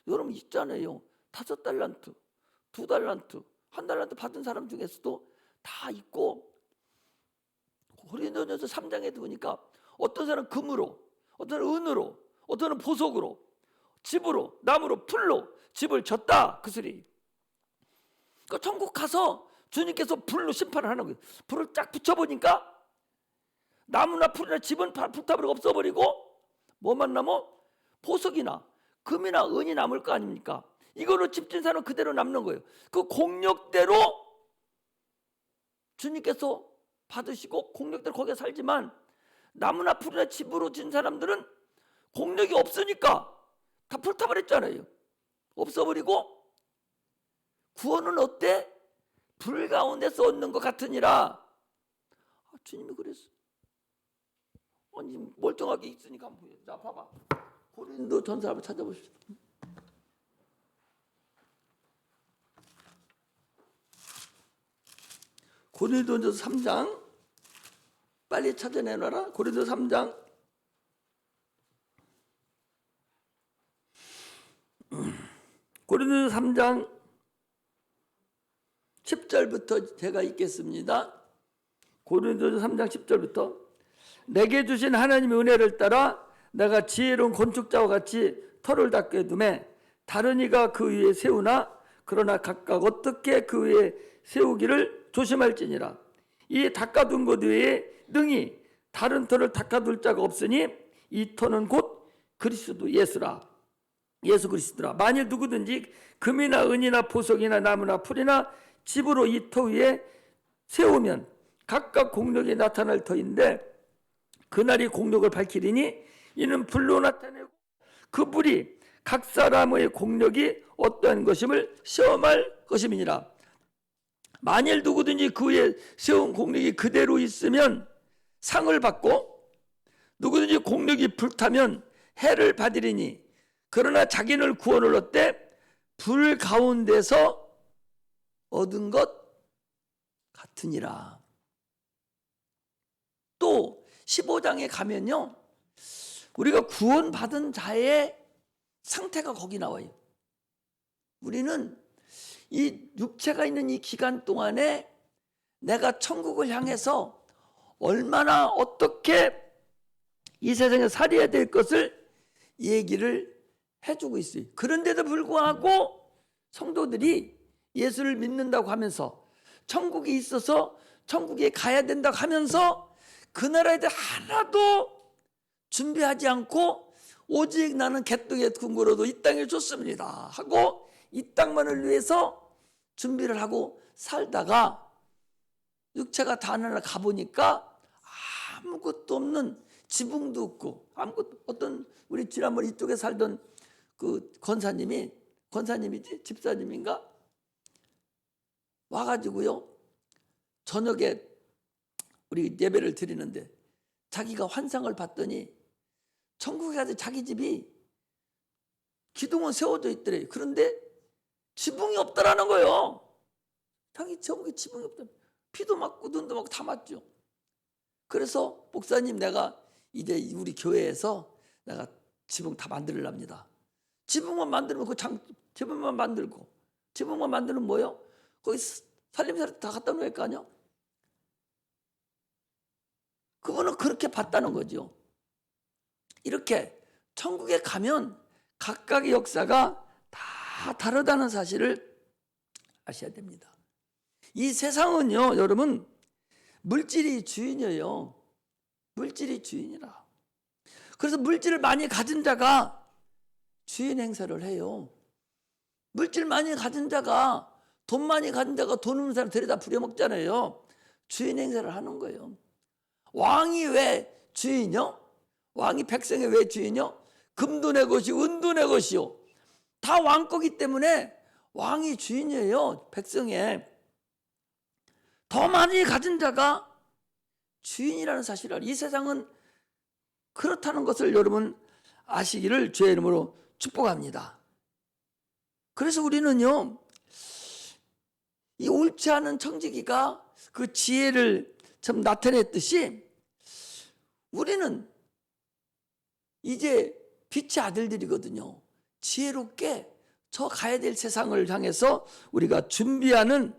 여러분 있잖아요. 5달란트, 2달란트, 1달란트 받은 사람 중에서도 다 있고 고린도전서 3장에 보니까 어떤 사람은 금으로, 어떤 사람은 은으로, 어떤 사람은 보석으로, 집으로, 나무로, 풀로 집을 졌다. 그 소리. 그러니까 천국 가서 주님께서 불로 심판을 하는 거예요. 불을 쫙 붙여보니까 나무나 풀이나 집은 불타버리고 없어버리고 뭐만 남어? 보석이나 금이나 은이 남을 거 아닙니까? 이걸로 집진 사람은 그대로 남는 거예요. 그 공력대로 주님께서 받으시고 공력대로 거기에 살지만 나무나 풀이나 집으로 진 사람들은 공력이 없으니까 다 불타버렸잖아요. 없어버리고 구원은 어때? 불 가운데서 얻는 것 같으니라. 주님이 그랬어. 아니 멀쩡하게 있으니까 한번 보여. 자 봐봐. 고린도 전서 한번 찾아보십시오. 고린도전서 3장 빨리 찾아내놔라. 고린도전서 3장 고린도전서 3장 10절부터 제가 읽겠습니다. 고린도전서 3장 10절부터 내게 주신 하나님의 은혜를 따라 내가 지혜로운 건축자와 같이 터를 닦게 두매 다른 이가 그 위에 세우나 그러나 각각 어떻게 그 위에 세우기를 조심할지니라. 이 닦아둔 것 외에 능히 다른 터를 닦아둘 자가 없으니 이 터는 곧 그리스도 예수라. 예수 그리스도라. 만일 누구든지 금이나 은이나 보석이나 나무나 풀이나 집으로 이 터 위에 세우면 각각 공력이 나타날 터인데 그날이 공력을 밝히리니 이는 불로 나타내고 그 불이 각 사람의 공력이 어떠한 것임을 시험할 것임이니라. 만일 누구든지 그 위에 세운 공력이 그대로 있으면 상을 받고 누구든지 공력이 불타면 해를 받으리니 그러나 자기는 구원을 얻되 불 가운데서 얻은 것 같으니라. 또 15장에 가면요 우리가 구원받은 자의 상태가 거기 나와요. 우리는 이 육체가 있는 이 기간 동안에 내가 천국을 향해서 얼마나 어떻게 이 세상에 살아야 될 것을 얘기를 해주고 있어요. 그런데도 불구하고 성도들이 예수를 믿는다고 하면서 천국이 있어서 천국에 가야 된다고 하면서 그 나라에 대해 하나도 준비하지 않고 오직 나는 개똥의 궁궐로도 이 땅을 줬습니다 하고 이 땅만을 위해서 준비를 하고 살다가 육체가 다 하나 가보니까 아무것도 없는 지붕도 없고 아무것도 어떤 우리 지난번 이쪽에 살던 그 권사님이지 집사님인가 와가지고요 저녁에 우리 예배를 드리는데 자기가 환상을 봤더니 천국에 가서 자기 집이 기둥은 세워져 있더래요. 그런데 지붕이 없더라는 거예요. 자기 천국에 지붕이 없더라. 비도 맞고 눈도 맞고 다 맞죠. 그래서 목사님 내가 이제 우리 교회에서 내가 지붕 다 만들랍니다. 지붕만 만들면 지붕만 만들면 뭐요? 거기 살림살이 다 갖다 놓을 거 아니야? 그분은 그렇게 봤다는 거죠. 이렇게 천국에 가면 각각의 역사가 다 다르다는 사실을 아셔야 됩니다. 이 세상은요, 여러분, 물질이 주인이에요. 물질이 주인이라. 그래서 물질을 많이 가진 자가 주인 행세를 해요. 물질 많이 가진 자가, 돈 많이 가진 자가 돈 없는 사람 데려다 부려먹잖아요. 주인 행세를 하는 거예요. 왕이 왜 주인이요? 왕이 백성의 왜 주인이요? 금도 내 것이요 은도 내 것이요. 다 왕 거기 때문에 왕이 주인이에요. 백성에. 더 많이 가진 자가 주인이라는 사실을 이 세상은 그렇다는 것을 여러분 아시기를 주의 이름으로 축복합니다. 그래서 우리는요 이 옳지 않은 청지기가 그 지혜를 좀 나타냈듯이 우리는 이제 빛의 아들들이거든요. 지혜롭게 저 가야 될 세상을 향해서 우리가 준비하는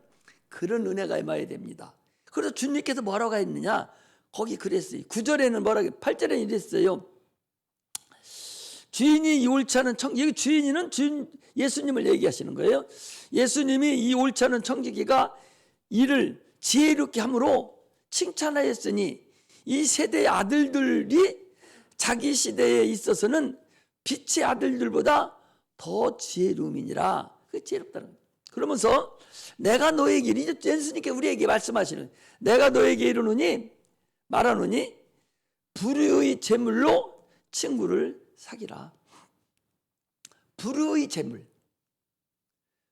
그런 은혜가 임해야 됩니다. 그래서 주님께서 뭐라고 했느냐? 거기 그랬어요. 9절에는 뭐라고 8절에는 이랬어요. 주인이 이 옳지 않은 여기 주인은 예수님을 얘기하시는 거예요. 예수님이 이 옳지 않은 청지기가 이를 지혜롭게 함으로 칭찬하였으니 이 세대의 아들들이 자기 시대에 있어서는 빛의 아들들보다 더 지혜로움이니라. 그 지혜롭다는 거예요. 그러면서 내가 너에게 이제 예수님께 우리에게 말씀하시는 내가 너에게 이르노니 말하노니 불의의 재물로 친구를 사귀라. 불의의 재물,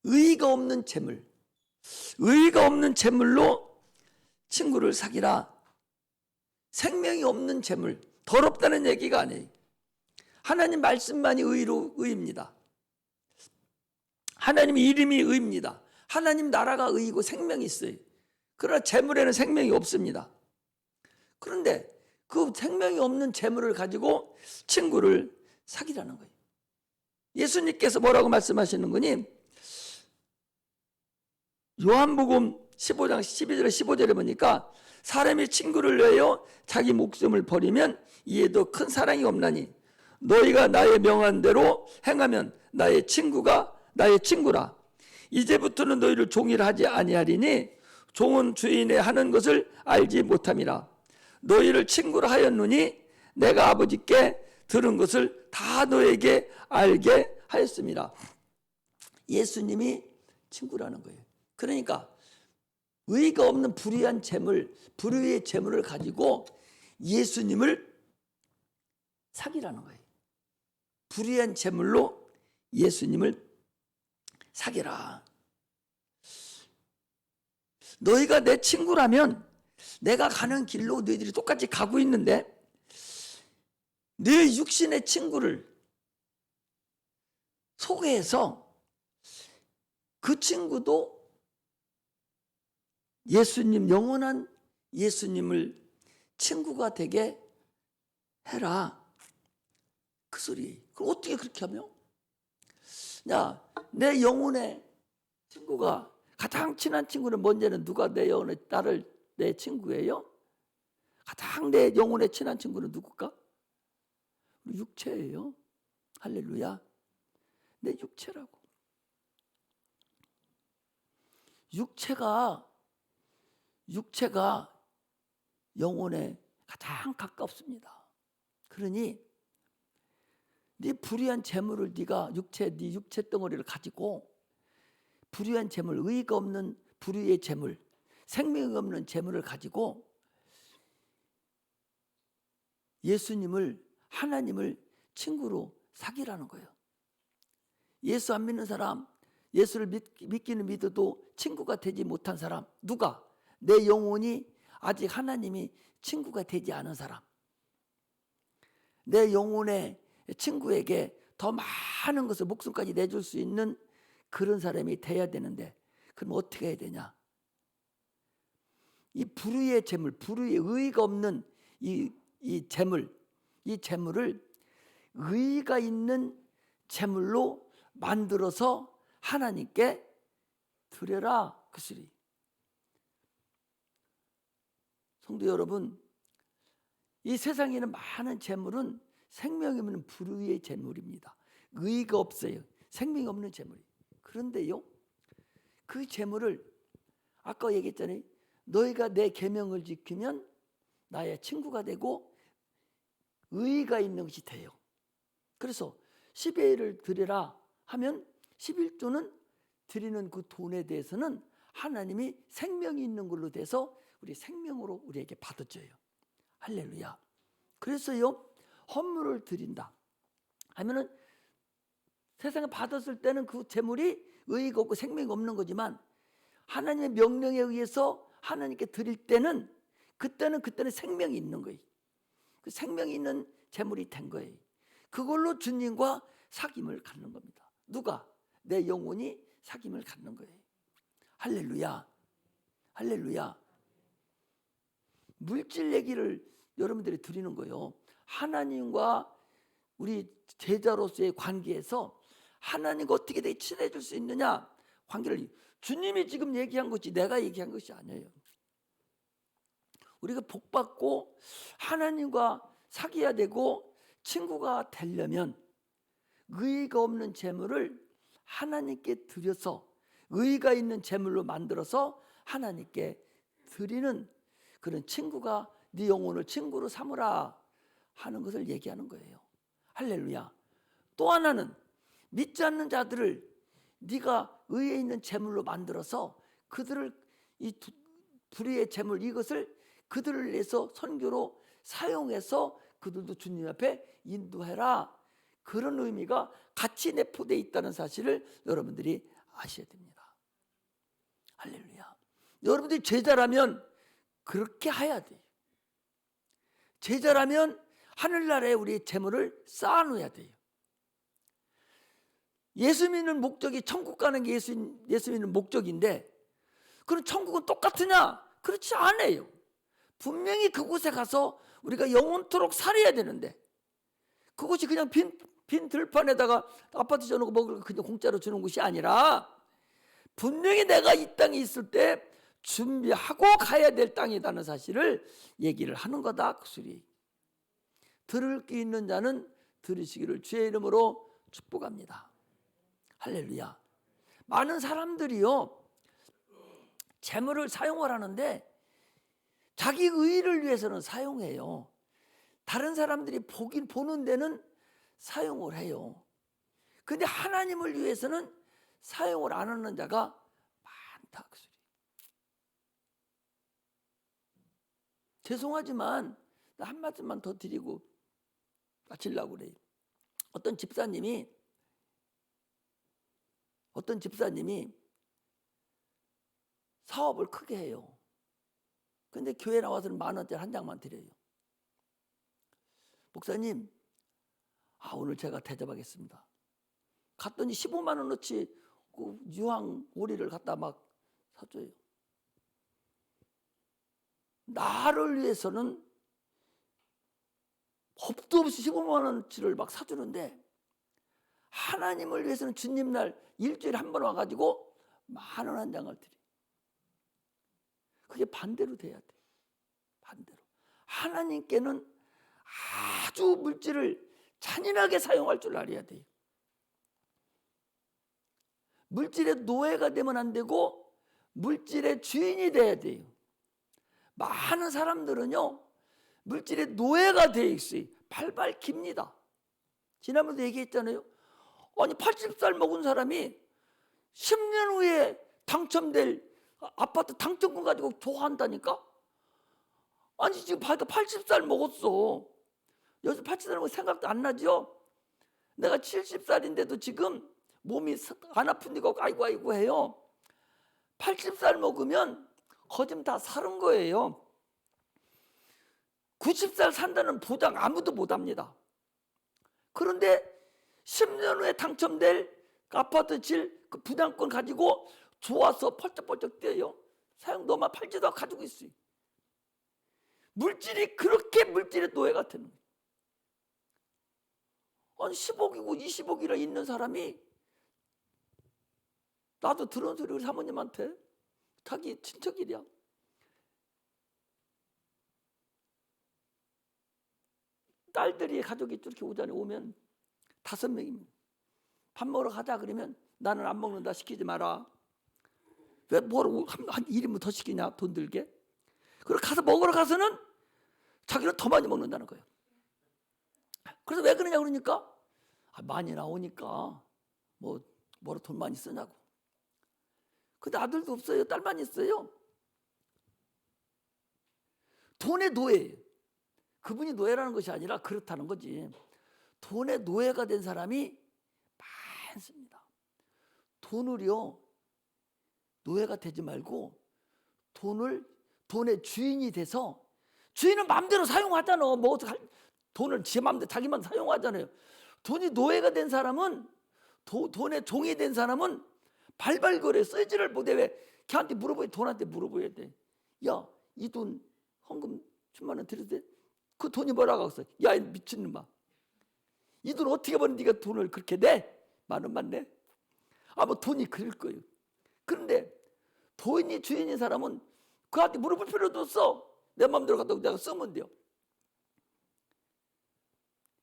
의의가 없는 재물, 의의가 없는 재물로 친구를 사귀라. 생명이 없는 재물, 더럽다는 얘기가 아니에요. 하나님 말씀만이 의입니다. 하나님 이름이 의입니다. 하나님 나라가 의이고 생명이 있어요. 그러나 재물에는 생명이 없습니다. 그런데 그 생명이 없는 재물을 가지고 친구를 사귀라는 거예요. 예수님께서 뭐라고 말씀하시는 거니? 요한복음 15장 12절에 15절에 보니까 사람이 친구를 위하여 자기 목숨을 버리면 이에도 큰 사랑이 없나니 너희가 나의 명한 대로 행하면 나의 친구라. 이제부터는 너희를 종이라 하지 아니하리니 종은 주인의 하는 것을 알지 못함이라. 너희를 친구라 하였노니 내가 아버지께 들은 것을 다 너에게 알게 하였습니다. 예수님이 친구라는 거예요. 그러니까 의의가 없는 불의한 재물, 불의의 재물을 가지고 예수님을 사귀라는 거예요. 불의한 재물로 예수님을 사귀라. 너희가 내 친구라면 내가 가는 길로 너희들이 똑같이 가고 있는데 내 육신의 친구를 소개해서 그 친구도 예수님, 영원한 예수님을 친구가 되게 해라. 그 소리. 그럼 어떻게 그렇게 하며? 야, 내 영혼의 친구가 가장 친한 친구는 뭔지는 누가 내 영혼의 내 친구예요? 가장 내 영혼의 친한 친구는 누굴까? 우리 육체예요. 할렐루야. 내 육체라고. 육체가 영혼에 가장 가깝습니다. 그러니 네 불의한 재물을 네 육체 덩어리를 가지고 불의한 재물, 의의가 없는 불의의 재물, 생명이 없는 재물을 가지고 하나님을 친구로 사귀라는 거예요. 예수 안 믿는 사람, 예수를 믿기는 믿어도 친구가 되지 못한 사람, 누가? 내 영혼이 아직 하나님이 친구가 되지 않은 사람, 내 영혼의 친구에게 더 많은 것을 목숨까지 내줄 수 있는 그런 사람이 돼야 되는데, 그럼 어떻게 해야 되냐? 이 불의의 재물, 불의의 의의가 없는 이 재물을 의의가 있는 재물로 만들어서 하나님께 드려라, 그 소리. 성도 여러분, 이 세상에 있는 많은 재물은 생명이 없는 불의의 재물입니다. 의의가 없어요. 생명이 없는 재물이. 그런데요, 그 재물을 아까 얘기했잖아요. 너희가 내 계명을 지키면 나의 친구가 되고 의의가 있는 것이 돼요. 그래서 11을 드리라 하면 11조는 드리는 그 돈에 대해서는 하나님이 생명이 있는 걸로 돼서 우리 생명으로 우리에게 받아줘요. 할렐루야. 그래서요, 헌물을 드린다 하면은 세상에 받았을 때는 그 재물이 의의가 없고 생명이 없는 거지만 하나님의 명령에 의해서 하나님께 드릴 때는 그때는 생명이 있는 거예요. 그 생명이 있는 재물이 된 거예요. 그걸로 주님과 사귐을 갖는 겁니다. 누가? 내 영혼이 사귐을 갖는 거예요. 할렐루야. 할렐루야. 물질 얘기를 여러분들이 드리는 거예요. 하나님과 우리 제자로서의 관계에서 하나님과 어떻게 내 친해질 수 있느냐, 관계를 주님이 지금 얘기한 것이 내가 얘기한 것이 아니에요. 우리가 복받고 하나님과 사귀어야 되고 친구가 되려면 의의가 없는 재물을 하나님께 드려서 의의가 있는 재물로 만들어서 하나님께 드리는 그런 친구가, 네 영혼을 친구로 삼으라 하는 것을 얘기하는 거예요. 할렐루야. 또 하나는 믿지 않는 자들을 네가 의에 있는 재물로 만들어서 그들을 이 불의의 재물, 이것을 그들을 위해서 선교로 사용해서 그들도 주님 앞에 인도해라. 그런 의미가 같이 내포되어 있다는 사실을 여러분들이 아셔야 됩니다. 할렐루야. 여러분들이 제자라면 그렇게 해야 돼요. 제자라면 하늘나라에 우리의 재물을 쌓아놓아야 돼요. 예수 믿는 목적이 천국 가는 게 예수 믿는 목적인데, 그럼 천국은 똑같으냐? 그렇지 않아요. 분명히 그곳에 가서 우리가 영원토록 살아야 되는데, 그것이 그냥 빈 들판에다가 아파트 져놓고 먹을 거 그냥 공짜로 주는 것이 아니라 분명히 내가 이 땅에 있을 때 준비하고 가야 될 땅이라는 사실을 얘기를 하는 거다, 그 소리. 들을 게 있는 자는 들으시기를 주의 이름으로 축복합니다. 할렐루야. 많은 사람들이요, 재물을 사용을 하는데 자기 의의를 위해서는 사용해요. 다른 사람들이 보는 데는 사용을 해요. 근데 하나님을 위해서는 사용을 안 하는 자가 많다, 그 소리. 죄송하지만 나 한마디만 더 드리고 마치려고 그래요. 어떤 집사님이 사업을 크게 해요. 근데 교회 나와서는 10,000원짜리 한 장만 드려요. 목사님, 오늘 제가 대접하겠습니다. 갔더니 15만 원어치 그 유황 오리를 갖다 막 사줘요. 나를 위해서는 법도 없이 15만 원어치를 막 사주는데, 하나님을 위해서는 주님날 일주일에 한 번 와가지고 10,000원 한 장을 드려요. 그게 반대로 돼야 돼. 반대로. 하나님께는 아주 물질을 잔인하게 사용할 줄 알아야 돼요. 물질의 노예가 되면 안 되고 물질의 주인이 돼야 돼요. 많은 사람들은요, 물질의 노예가 되어 있어요. 발발 깁니다. 지난번에 얘기했잖아요. 아니 80살 먹은 사람이 10년 후에 당첨될 아파트 당첨금 가지고 좋아한다니까? 아니 지금 80살 먹었어. 여기서 80살 먹을 생각도 안 나죠? 내가 70살인데도 지금 몸이 안 아픈데가 아이고 해요. 80살 먹으면 거짓 다 사는 거예요. 90살 산다는 보장 아무도 못합니다. 그런데 10년 후에 당첨될 아파트 그 분양권 가지고 좋아서 펄쩍펄쩍 뛰어요. 사용도만 팔지도 않고 가지고 있어요. 물질이 그렇게 물질의 노예가 되는 거예요. 아니 10억이고 20억이나 있는 사람이, 나도 들은 소리 우리 사모님한테, 자기 친척이랴. 딸들이 가족이 이렇게 오전에 오면 5명입니다. 밥 먹으러 가자 그러면 나는 안 먹는다, 시키지 마라. 왜 뭐라고 한 1인분 더 시키냐, 돈 들게. 그리고 가서 먹으러 가서는 자기는 더 많이 먹는다는 거예요. 그래서 왜 그러냐 그러니까 많이 나오니까 뭐로 돈 많이 쓰냐고. 근데 아들도 없어요. 딸만 있어요. 돈의 노예예요. 그분이 노예라는 것이 아니라 그렇다는 거지. 돈의 노예가 된 사람이 많습니다. 돈을요, 노예가 되지 말고 돈의 주인이 돼서, 주인은 마음대로 사용하잖아. 돈을 지 마음대로 자기만 사용하잖아요. 돈이 노예가 된 사람은, 돈의 종이 된 사람은 발발거려 쓰지를 못해. 왜? 걔한테 돈한테 물어봐야 돼. 야, 이 돈 헌금 10만 원 드려도 돼? 그 돈이 뭐라고 했어? 야, 이 미친놈아, 이 돈 어떻게 버는 네가 돈을 그렇게 내? 10,000원만 내? 뭐 돈이 그럴 거예요. 그런데 돈이 주인인 사람은 그한테 물어볼 필요도 없어. 내 마음대로 갖다 내가 쓰면 돼요.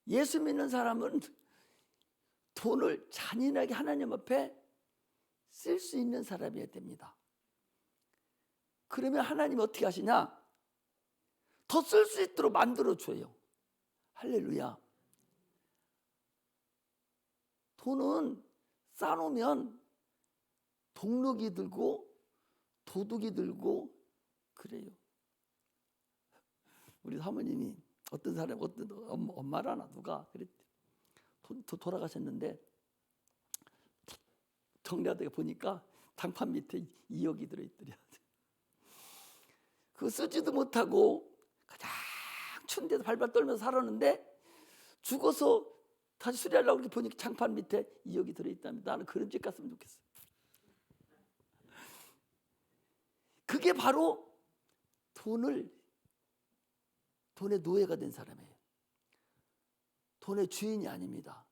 예수 믿는 사람은 돈을 잔인하게 하나님 앞에 쓸 수 있는 사람이어야 됩니다. 그러면 하나님이 어떻게 하시냐? 더 쓸 수 있도록 만들어줘요. 할렐루야. 돈은 쌓아놓으면 동력이 들고 도둑이 들고 그래요. 우리 사모님이 어떤 엄마라나 누가 그랬대. 돌아가셨는데 정리하다가 보니까 장판 밑에 2억이 들어있더래. 그거 쓰지도 못하고 가장 추운 데서 발발 떨면서 살았는데 죽어서 다시 수리하려고 이렇게 보니까 장판 밑에 2억이 들어있답니다. 나는 그런 집 갔으면 좋겠어. 그게 바로 돈의 노예가 된 사람이에요. 돈의 주인이 아닙니다.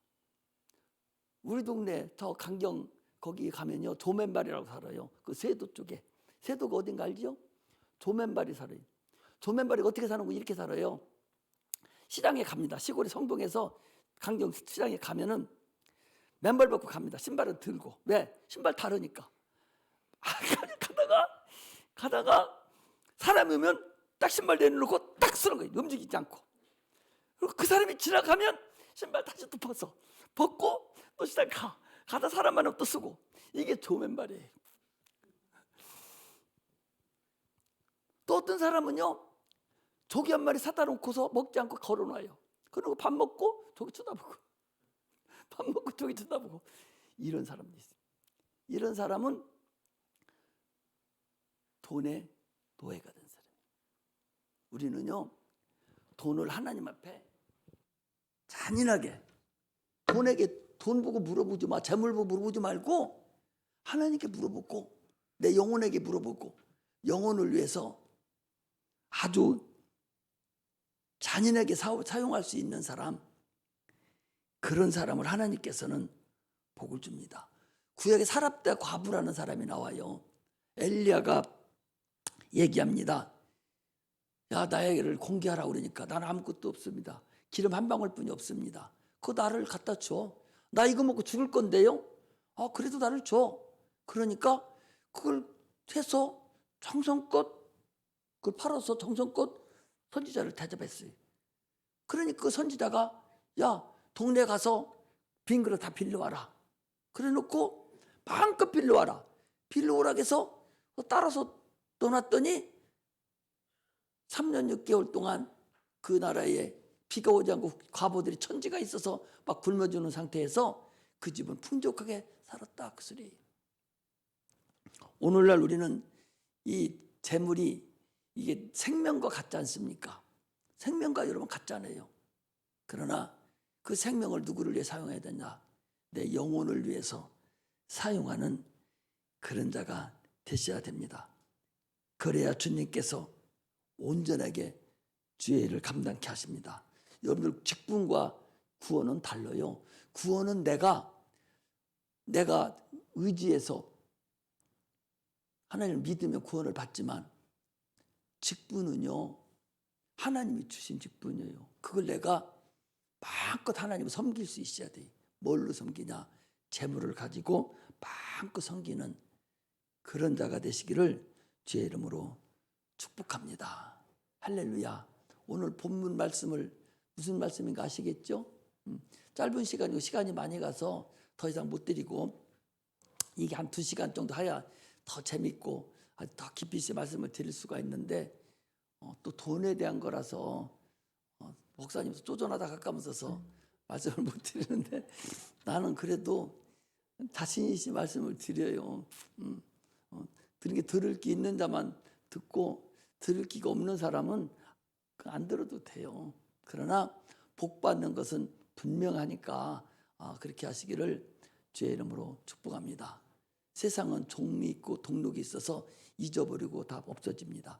우리 동네 저 강경 거기 가면요, 조맨발이라고 살아요. 그 세도 쪽에. 세도가 어딘가 알죠? 조맨발이 살아요. 조맨발이 어떻게 사는 거? 이렇게 살아요. 시장에 갑니다. 시골의 성동에서 강경 시장에 가면은 맨발 벗고 갑니다. 신발은 들고. 왜? 신발 다르니까. 가다가 사람이 오면 딱 신발 내놓고 딱 쓰는 거예요. 움직이지 않고. 그리고 그 사람이 지나가면 신발 다시 또 벗고 또 시장 가다 사람 만나면 또 쓰고. 이게 조맨발이에요. 또 어떤 사람은요, 조기 한 마리 사다 놓고서 먹지 않고 걸어놔요. 그리고 밥 먹고 저기 쳐다보고, 밥 먹고 저기 쳐다보고. 이런 사람도 있어요. 이런 사람은 돈의 노예가 된 사람이에요. 우리는요, 돈을 하나님 앞에 잔인하게, 돈 보고 물어보지 마, 재물 보고 물어보지 말고 하나님께 물어보고, 내 영혼에게 물어보고, 영혼을 위해서 아주 잔인하게 사용할 수 있는 사람, 그런 사람을 하나님께서는 복을 줍니다. 구약에 사랍다 과부라는 사람이 나와요. 엘리야가 얘기합니다. 야, 나에게를 공개하라 그러니까 나는 아무것도 없습니다. 기름 한 방울뿐이 없습니다. 그거 나를 갖다 줘. 나 이거 먹고 죽을 건데요. 그래도 나를 줘. 그러니까 그걸 해서 정성껏 그걸 팔아서 정성껏 선지자를 대접했어요. 그러니까 그 선지자가 야 동네 가서 빈 그릇 다 빌려와라. 그래놓고 마음껏 빌려와라. 빌려오라 해서 따라서 떠났더니 3년 6개월 동안 그 나라에 비가 오지 않고 과부들이 천지가 있어서 막 굶어주는 상태에서 그 집은 풍족하게 살았다 그 소리예요. 오늘날 우리는 이 재물이 이게 생명과 같지 않습니까? 생명과 여러분 같잖아요. 그러나 그 생명을 누구를 위해 사용해야 되냐? 내 영혼을 위해서 사용하는 그런 자가 되셔야 됩니다. 그래야 주님께서 온전하게 주의 일을 감당케 하십니다. 여러분들 직분과 구원은 달라요. 구원은 내가 의지해서 하나님을 믿으며 구원을 받지만 직분은요 하나님이 주신 직분이에요. 그걸 내가 마음껏 하나님을 섬길 수 있어야 돼요. 뭘로 섬기냐? 재물을 가지고 마음껏 섬기는 그런 자가 되시기를 주의 이름으로 축복합니다. 할렐루야. 오늘 본문 말씀을 무슨 말씀인가 아시겠죠? 짧은 시간이고 시간이 많이 가서 더 이상 못 드리고 이게 한 2시간 정도 해야 더 재밌고 더 깊이 있게 말씀을 드릴 수가 있는데 또 돈에 대한 거라서 목사님 쪼전하다 가까워서 말씀을 못 드리는데 나는 그래도 자신 있이 말씀을 드려요. 들은 게 들을 게 있는 자만 듣고 들을 기가 없는 사람은 안 들어도 돼요. 그러나 복 받는 것은 분명하니까 그렇게 하시기를 주의 이름으로 축복합니다. 세상은 종이 있고 동록이 있어서 잊어버리고 다 없어집니다.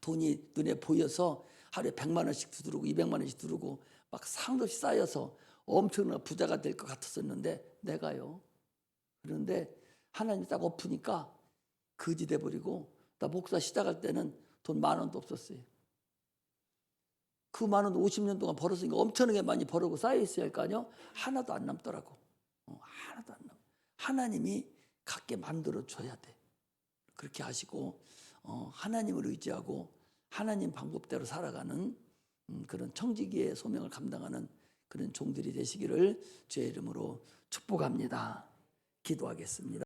돈이 눈에 보여서 하루에 100만 원씩 두드리고 200만 원씩 두드리고 막 상도 없이 쌓여서 엄청난 부자가 될 것 같았었는데 내가요. 그런데 하나님이 딱 엎으니까 거지 돼버리고 나 목사 시작할 때는 돈 10,000원도 없었어요. 그 10,000원 50년 동안 벌었으니까 엄청나게 많이 벌고 쌓여있어야 할 거 아니에요. 하나도 안 남더라고. 하나도 안 남. 하나님이 갖게 만들어줘야 돼. 그렇게 하시고 하나님을 의지하고 하나님 방법대로 살아가는 그런 청지기의 소명을 감당하는 그런 종들이 되시기를 주의 이름으로 축복합니다. 기도하겠습니다.